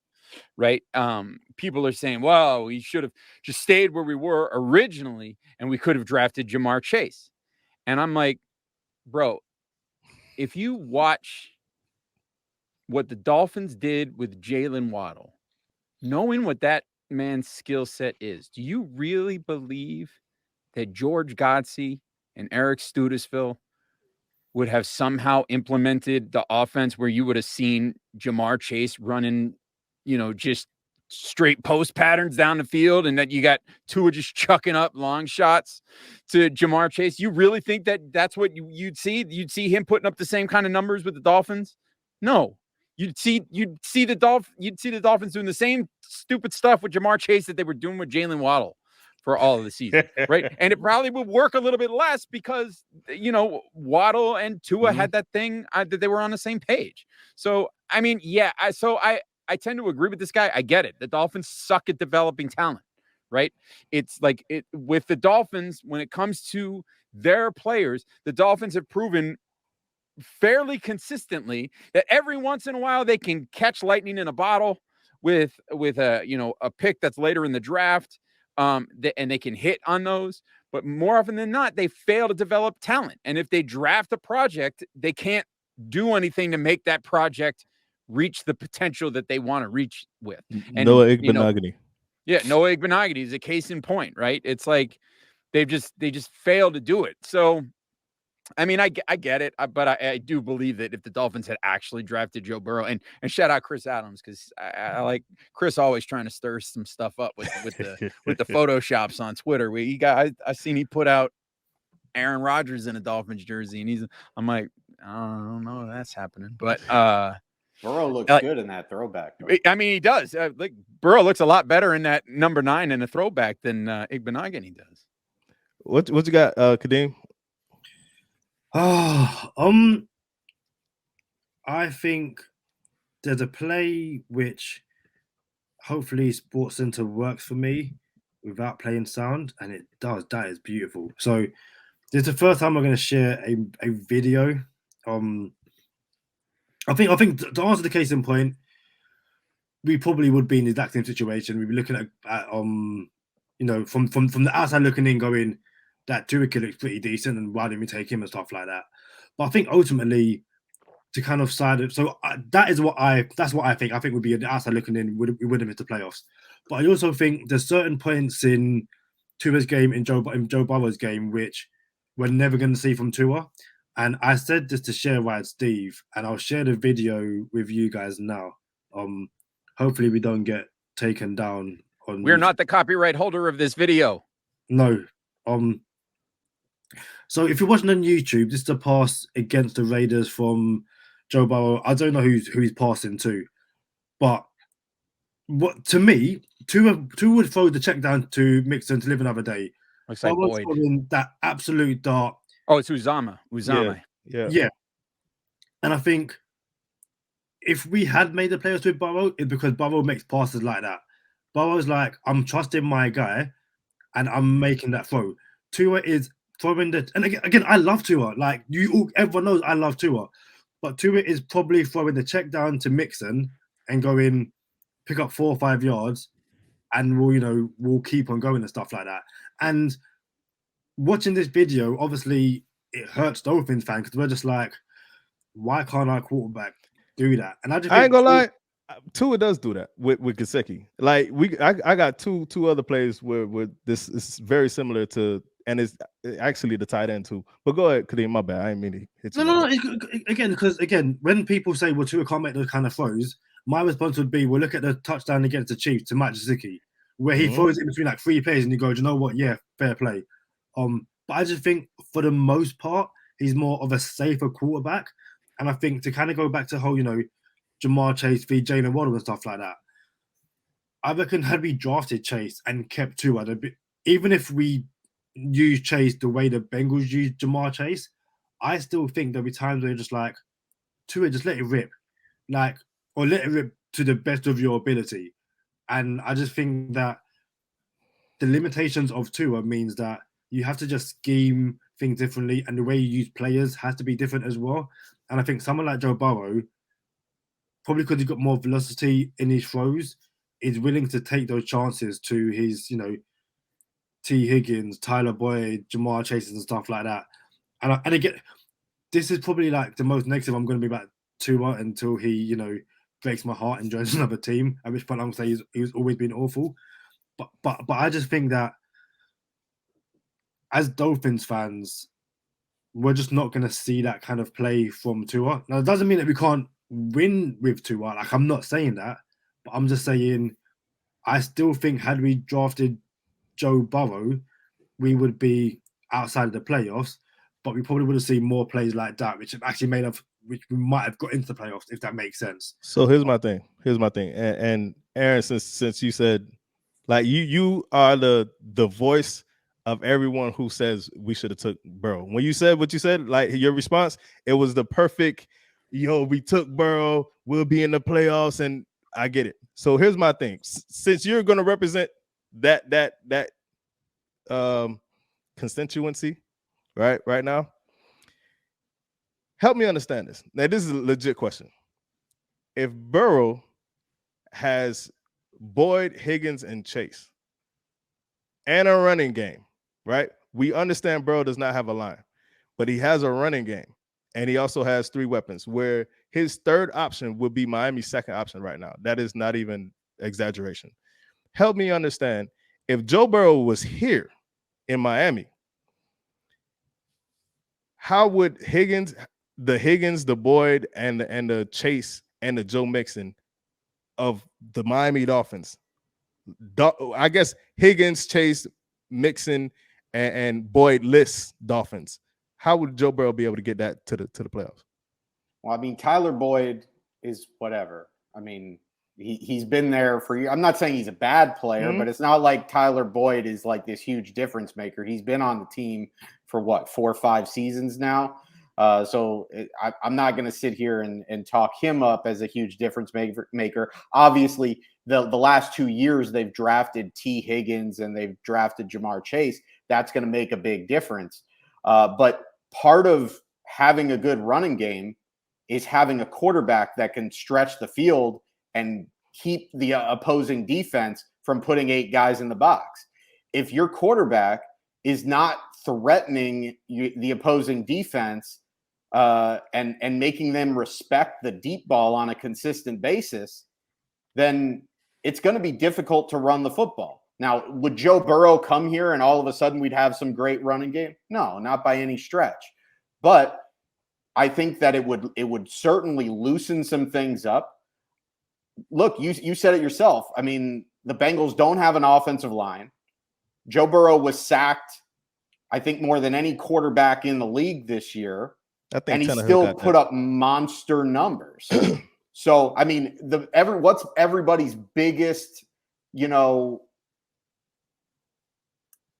[SPEAKER 5] Right. People are saying, well, we should have just stayed where we were originally and we could have drafted Jamar Chase. And I'm like, bro, if you watch what the Dolphins did with Jalen Waddle, knowing what that man's skill set is, do you really believe that George Godsey and Eric Studesville would have somehow implemented the offense where you would have seen Jamar Chase running, just straight post patterns down the field, and that you got Tua just chucking up long shots to Jamar Chase. You really think that that's what you'd see? You'd see him putting up the same kind of numbers with the Dolphins? No. You'd see the Dolphins doing the same stupid stuff with Jamar Chase that they were doing with Jalen Waddle for all of the season, right? And it probably would work a little bit less because, Waddle and Tua had that thing that they were on the same page. So, I mean, yeah, I tend to agree with this guy. I get it. The Dolphins suck at developing talent, right? It's like with the Dolphins, when it comes to their players, the Dolphins have proven fairly consistently that every once in a while they can catch lightning in a bottle with a pick that's later in the draft. And they can hit on those, but more often than not, they fail to develop talent. And if they draft a project, they can't do anything to make that project reach the potential that they want to reach with. And
[SPEAKER 4] Noah Igbenogany.
[SPEAKER 5] Noah Igbenogany is a case in point, right? It's like they just fail to do it. So, I mean, I get it, but I do believe that if the Dolphins had actually drafted Joe Burrow, and shout out Chris Adams, because I like Chris always trying to stir some stuff up with the photoshops on Twitter. I seen he put out Aaron Rodgers in a Dolphins jersey, and I'm like, I don't know if that's happening, but
[SPEAKER 6] Burrow looks good in that throwback.
[SPEAKER 5] I mean, he does. Burrow looks a lot better in that number 9 in a throwback than Igbenogany does.
[SPEAKER 4] What you got, Kadeem?
[SPEAKER 3] I think there's a play which hopefully Sports Center works for me without playing sound, and it does. That is beautiful. So this is the first time I'm going to share a video. I think to answer the case in point, we probably would be in the exact same situation. We'd be looking at from the outside looking in, going, that Tua kid looks pretty decent, and why didn't we take him and stuff like that? But I think ultimately, to kind of side it, so that's what I think. I think would be the outside looking in, we would have missed the playoffs. But I also think there's certain points in Tua's game, in Joe Burrow's game, which we're never going to see from Tua. And I said this to share with Steve, and I'll share the video with you guys now. Hopefully we don't get taken down on.
[SPEAKER 5] We're not the copyright holder of this video.
[SPEAKER 3] No. So if you're watching on YouTube, this is a pass against the Raiders from Joe Burrow. I don't know who he's passing to, but what to me, Tua would throw the check down to Mixon to live another day.
[SPEAKER 5] Looks like Boyd.
[SPEAKER 3] That absolute dart.
[SPEAKER 5] Oh, it's Uzama.
[SPEAKER 3] Yeah. And I think if we had made the playoffs with Burrow, it's because Burrow makes passes like that. Burrow's like, I'm trusting my guy, and I'm making that throw. Tua is throwing and again, I love Tua. Like everyone knows I love Tua, but Tua is probably throwing the check down to Mixon and going pick up 4 or 5 yards, and we'll keep on going and stuff like that. And watching this video, obviously, it hurts Dolphins fans because we're just like, why can't our quarterback do that? And I
[SPEAKER 4] ain't gonna lie, Tua does do that with Gesicki. Like I got two other plays where this is very similar to, and it's actually the tight end too. But go ahead, Kadeem. My bad. I didn't mean to hit you.
[SPEAKER 3] No. Because when people say, well, Tua can't make those kind of throws, my response would be, well, look at the touchdown against the Chiefs to Matt Gesicki, where he throws it in between like 3 players, and you go, do you know what? Yeah, fair play. But I just think for the most part, he's more of a safer quarterback. And I think to kind of go back to whole, Jamar Chase v. Jalen Waddle and stuff like that, I reckon had we drafted Chase and kept Tua, even if we use Chase the way the Bengals use Jamar Chase, I still think there'll be times where you're just like, Tua, just let it rip. Or let it rip to the best of your ability. And I just think that the limitations of Tua means that you have to just scheme things differently, and the way you use players has to be different as well. And I think someone like Joe Burrow, probably because he's got more velocity in his throws, is willing to take those chances to his, T. Higgins, Tyler Boyd, Jamar Chase and stuff like that. And again, this is probably like the most negative I'm going to be about Tua until he, breaks my heart and joins another team, at which point I'm going to say he's always been awful. But I just think that as Dolphins fans, we're just not going to see that kind of play from Tua. Now, it doesn't mean that we can't win with Tua. Like, I'm not saying that, but I'm just saying I still think had we drafted Joe Burrow, we would be outside of the playoffs, but we probably would have seen more plays like that, which we might have got into the playoffs, if that makes sense.
[SPEAKER 4] So here's my thing. And Aaron, since you said, like, you are the voice of everyone who says we should have took Burrow. When you said what you said, like your response, it was the perfect, we took Burrow, we'll be in the playoffs, and I get it. So here's my thing. Since you're going to represent that constituency right now, help me understand this. Now, this is a legit question. If Burrow has Boyd, Higgins, and Chase and a running game, right? We understand Burrow does not have a line, but he has a running game, and he also has 3 weapons, where his third option would be Miami's second option right now. That is not even exaggeration. Help me understand, if Joe Burrow was here in Miami, how would the Boyd, and the Chase, and the Joe Mixon of the Miami Dolphins, I guess Higgins, Chase, Mixon, and Boyd lists Dolphins, how would Joe Burrow be able to get that to the playoffs?
[SPEAKER 6] Well, I mean, Tyler Boyd is whatever. I mean, he's been there for years. I'm not saying he's a bad player, but it's not like Tyler Boyd is like this huge difference maker. He's been on the team for 4 or 5 seasons now. I'm not going to sit here and talk him up as a huge difference maker. Obviously, the last 2 years they've drafted T. Higgins and they've drafted Jamar Chase. That's going to make a big difference. But part of having a good running game is having a quarterback that can stretch the field and keep the opposing defense from putting 8 guys in the box. If your quarterback is not threatening the opposing defense and making them respect the deep ball on a consistent basis, then it's going to be difficult to run the football. Now, would Joe Burrow come here and all of a sudden we'd have some great running game? No, not by any stretch. But I think that it would certainly loosen some things up. Look, you said it yourself. I mean, the Bengals don't have an offensive line. Joe Burrow was sacked, I think, more than any quarterback in the league this year. And he still put up monster numbers. So, I mean, what's everybody's biggest,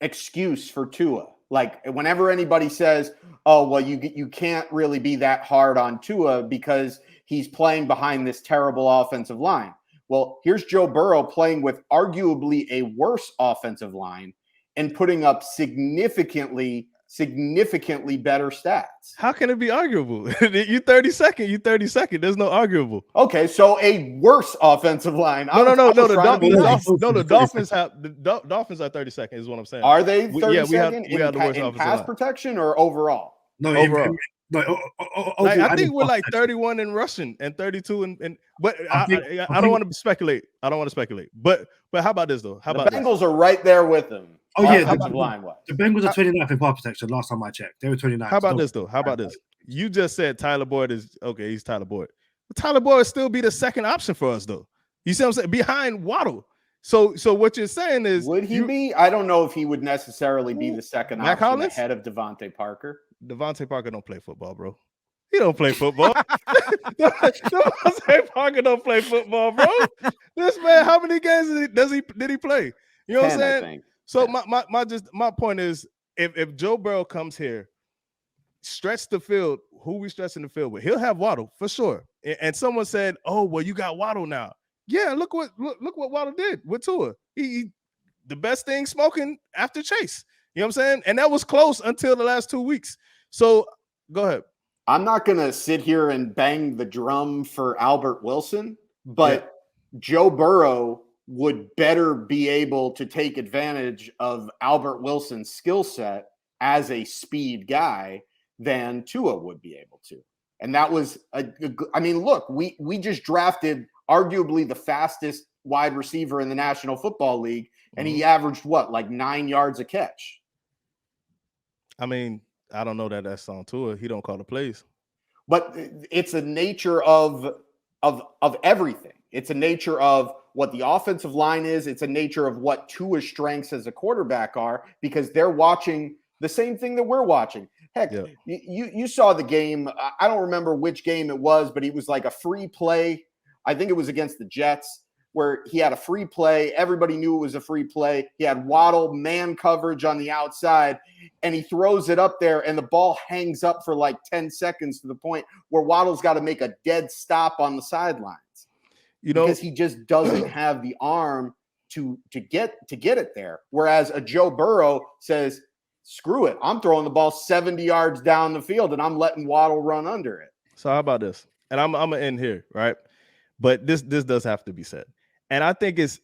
[SPEAKER 6] excuse for Tua? Like, whenever anybody says, "Oh, well, you can't really be that hard on Tua because he's playing behind this terrible offensive line." Well, here's Joe Burrow playing with arguably a worse offensive line and putting up significantly better stats.
[SPEAKER 4] How can it be arguable? You 32nd. There's no arguable.
[SPEAKER 6] Okay, so a worse offensive line.
[SPEAKER 4] No. The Dolphins are 32nd. Is what I'm saying.
[SPEAKER 6] Are they 32nd
[SPEAKER 4] we have the worst
[SPEAKER 6] in
[SPEAKER 4] offensive
[SPEAKER 6] pass
[SPEAKER 4] line.
[SPEAKER 6] Protection or overall?
[SPEAKER 3] No,
[SPEAKER 4] overall. I think we're like
[SPEAKER 3] protection.
[SPEAKER 4] 31 in rushing and 32 but I don't want to speculate. But how about this though?
[SPEAKER 6] The Bengals are right there with them.
[SPEAKER 3] Oh yeah,
[SPEAKER 6] the
[SPEAKER 3] Bengals are 29th in pass protection. Last time I checked, they were 29th.
[SPEAKER 4] How about this though? You just said Tyler Boyd is okay. He's Tyler Boyd. But Tyler Boyd would still be the second option for us though. You see what I'm saying? Behind Waddle. So what you're saying is,
[SPEAKER 6] would he be? I don't know if he would necessarily be the second option ahead of Devontae Parker.
[SPEAKER 4] Devontae Parker don't play football, bro. He don't play football. Devontae Parker don't play football, bro. This man, how many games did he play? You know what I'm saying?
[SPEAKER 6] I think.
[SPEAKER 4] So my point is, if Joe Burrow comes here, stretch the field, who we stretching the field with? He'll have Waddle for sure. And someone said, "Oh, well, you got Waddle now." Yeah, look what Waddle did with Tua. He the best thing smoking after Chase. You know what I'm saying? And that was close until the last 2 weeks. So go ahead.
[SPEAKER 6] I'm not going to sit here and bang the drum for Albert Wilson, but Joe Burrow would better be able to take advantage of Albert Wilson's skill set as a speed guy than Tua would be able to. And that was look, we just drafted arguably the fastest wide receiver in the National Football League, and he averaged like 9 yards a catch.
[SPEAKER 4] I mean, I don't know that that's on Tua. He don't call the plays.
[SPEAKER 6] But it's a nature of everything. It's a nature of what the offensive line is. It's a nature of what Tua's strengths as a quarterback are, because they're watching the same thing that we're watching. Heck,
[SPEAKER 4] Yeah.
[SPEAKER 6] you saw the game. I don't remember which game it was, but it was like a free play. I think it was against the Jets, where he had a free play. Everybody knew it was a free play. He had Waddle man coverage on the outside, and he throws it up there, and the ball hangs up for like 10 seconds to the point where Waddle's got to make a dead stop on the sidelines. Because he just doesn't have the arm to get it there. Whereas a Joe Burrow says, screw it, I'm throwing the ball 70 yards down the field, and I'm letting Waddle run under it.
[SPEAKER 4] So how about this? And I'm gonna end here, right? But this does have to be said. And I think it's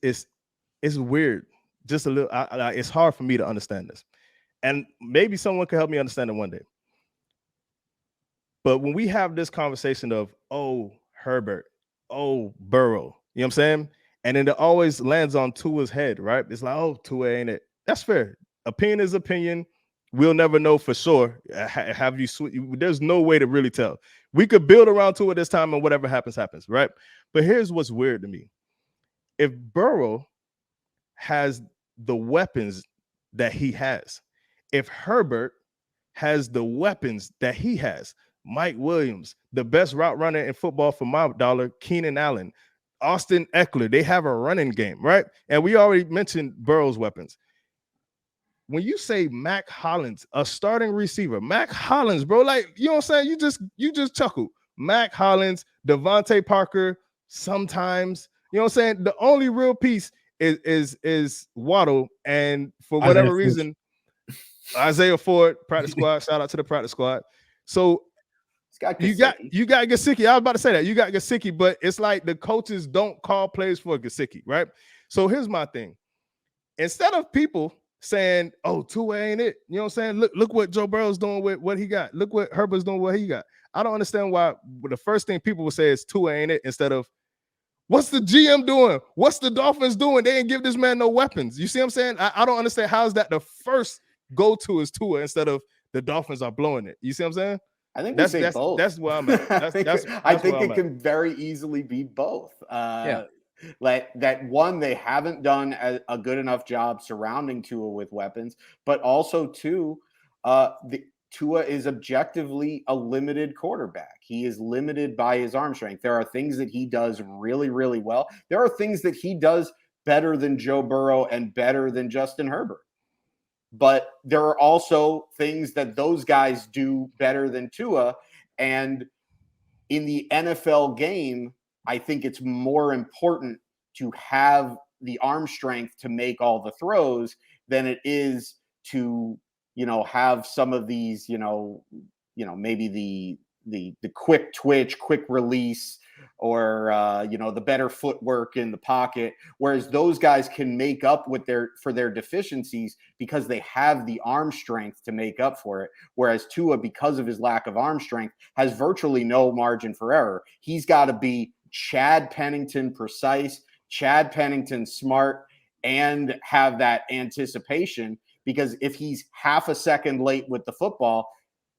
[SPEAKER 4] weird. Just a little. It's hard for me to understand this, and maybe someone can help me understand it one day. But when we have this conversation of, oh, Herbert, oh, Burrow, you know what I'm saying? And then it always lands on Tua's head, right? It's like, oh, Tua ain't it? That's fair. Opinion is opinion. We'll never know for sure. There's no way to really tell. We could build around Tua this time, and whatever happens, happens, right? But here's what's weird to me. If Burrow has the weapons that he has, if Herbert has the weapons that he has, Mike Williams, the best route runner in football for my dollar, Keenan Allen, Austin Eckler, they have a running game, right? And we already mentioned Burrow's weapons. When you say Mac Hollins, a starting receiver, Mac Hollins, bro, like, you know what I'm saying? You just chuckle. Mac Hollins, Devontae Parker, sometimes, you know what I'm saying? The only real piece is Waddle, and for whatever reason, Isaiah Ford, practice squad. Shout out to the practice squad. So you got Gesicki. I was about to say that. You got Gesicki, but it's like the coaches don't call plays for Gesicki, right? So here's my thing. Instead of people saying, oh, Tua ain't it, you know what I'm saying? Look what Joe Burrow's doing with what he got. Look what Herbert's doing with what he got. I don't understand why the first thing people will say is Tua ain't it, instead of what's the GM doing? What's the Dolphins doing? They didn't give this man no weapons. You see what I'm saying? I don't understand. How is that the first go-to is Tua instead of the Dolphins are blowing it? You see what I'm saying?
[SPEAKER 6] I think that's both.
[SPEAKER 4] That's where I'm at.
[SPEAKER 6] I think it can very easily be both. Like that one, they haven't done a good enough job surrounding Tua with weapons, but also two, Tua is objectively a limited quarterback. He is limited by his arm strength. There are things that he does really, really well. There are things that he does better than Joe Burrow and better than Justin Herbert. But there are also things that those guys do better than Tua. And in the NFL game, I think it's more important to have the arm strength to make all the throws than it is to, have some of these, maybe the quick twitch, quick release, or the better footwork in the pocket, whereas those guys can make up for their deficiencies because they have the arm strength to make up for it, whereas Tua, because of his lack of arm strength, has virtually no margin for error. He's got to be Chad Pennington precise, Chad Pennington smart, and have that anticipation, because if he's half a second late with the football,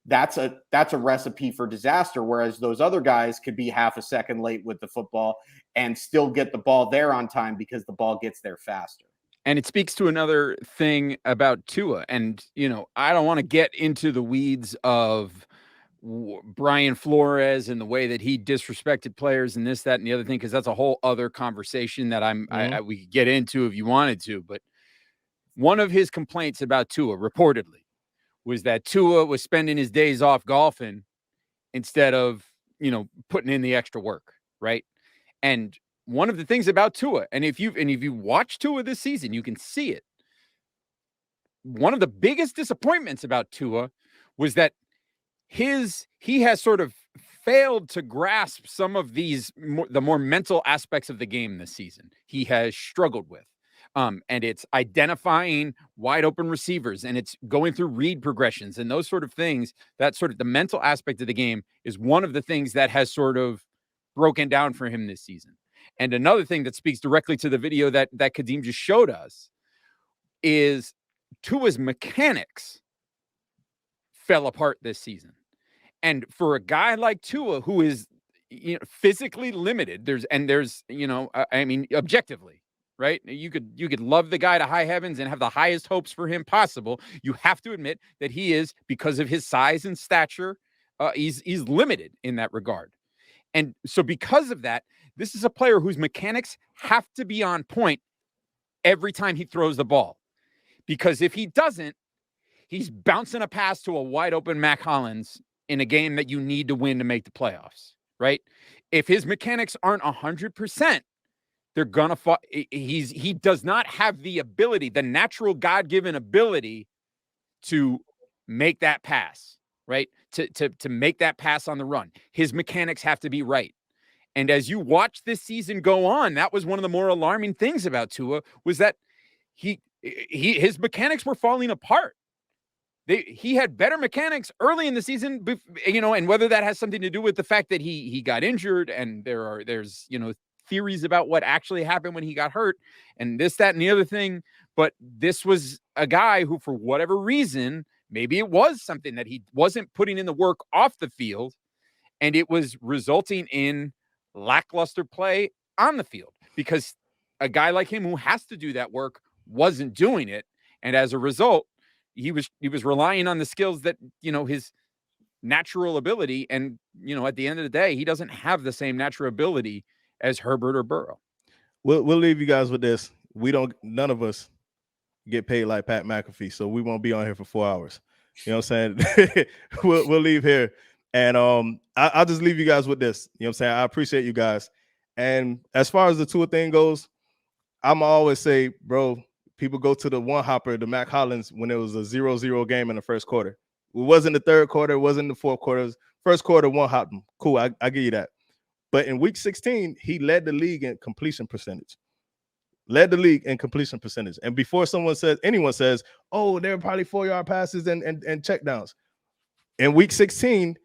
[SPEAKER 6] that's a recipe for disaster, whereas those other guys could be half a second late with the football and still get the ball there on time because the ball gets there faster.
[SPEAKER 5] And it speaks to another thing about Tua. And, I don't want to get into the weeds of Brian Flores and the way that he disrespected players and this, that, and the other thing, because that's a whole other conversation that we could get into if you wanted to. But one of his complaints about Tua, reportedly, was that Tua was spending his days off golfing instead of, putting in the extra work, right? And one of the things about Tua, and if you watch Tua this season, you can see it. One of the biggest disappointments about Tua was that he has sort of failed to grasp some of the more mental aspects of the game this season. He has struggled with. And it's identifying wide open receivers, and it's going through read progressions and those sort of things. That sort of the mental aspect of the game is one of the things that has sort of broken down for him this season. And another thing that speaks directly to the video that Kadeem just showed us is Tua's mechanics fell apart this season. And for a guy like Tua, who is physically limited, there's objectively, right? You could love the guy to high heavens and have the highest hopes for him possible. You have to admit that he is, because of his size and stature, he's limited in that regard. And so because of that, this is a player whose mechanics have to be on point every time he throws the ball. Because if he doesn't, he's bouncing a pass to a wide open Mac Hollins in a game that you need to win to make the playoffs, right? If his mechanics aren't 100%, they're gonna fall. He does not have the ability, the natural God-given ability to make that pass, right? To make that pass on the run. His mechanics have to be right. And as you watch this season go on, that was one of the more alarming things about Tua, was that his mechanics were falling apart. He had better mechanics early in the season, and whether that has something to do with the fact that he got injured, and there's theories about what actually happened when he got hurt, and this, that, and the other thing. But this was a guy who, for whatever reason, maybe it was something that he wasn't putting in the work off the field, and it was resulting in lackluster play on the field, because a guy like him who has to do that work wasn't doing it. And as a result, he was relying on the skills that, his natural ability. And, at the end of the day, he doesn't have the same natural ability as Herbert or Burrow.
[SPEAKER 4] We'll leave you guys with this. None of us get paid like Pat McAfee, so we won't be on here for 4 hours. You know what I'm saying? we'll leave here. And I'll just leave you guys with this. You know what I'm saying? I appreciate you guys. And as far as the Tua thing goes, I'm always say, bro, people go to the one hopper, the Mac Hollins, when it was a 0-0 game in the first quarter. It wasn't the third quarter. It wasn't the fourth quarter. First quarter, one hop. Cool, I give you that. But in week 16, he led the league in completion percentage. And before anyone says, oh, there were probably 4-yard passes and checkdowns. In week 16,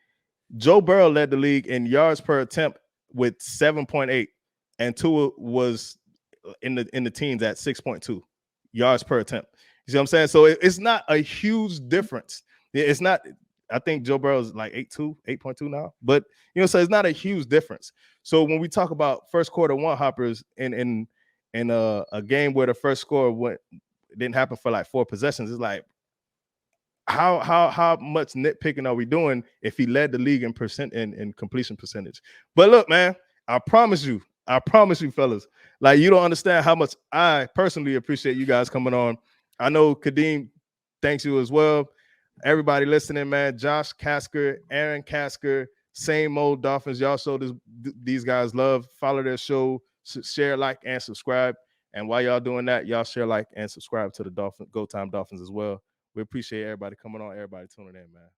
[SPEAKER 4] Joe Burrow led the league in yards per attempt with 7.8, and Tua was in the teens at 6.2 yards per attempt. You see what I'm saying? So it's not a huge difference. It's not. I think Joe Burrow is like 8.2 now, but so it's not a huge difference. So when we talk about first quarter one hoppers in a game where the first score didn't happen for like 4 possessions, it's like, how much nitpicking are we doing if he led the league in completion percentage? But look, man, I promise you, fellas, like, you don't understand how much I personally appreciate you guys coming on. I know Kadeem thanks you as well. Everybody listening, man, Josh Katzker, Aaron Katzker, Same Old Dolphins. Y'all show these guys love. Follow their show, share, like, and subscribe. And while y'all doing that, y'all share, like, and subscribe to the Go Time Dolphins as well. We appreciate everybody coming on, everybody tuning in, man.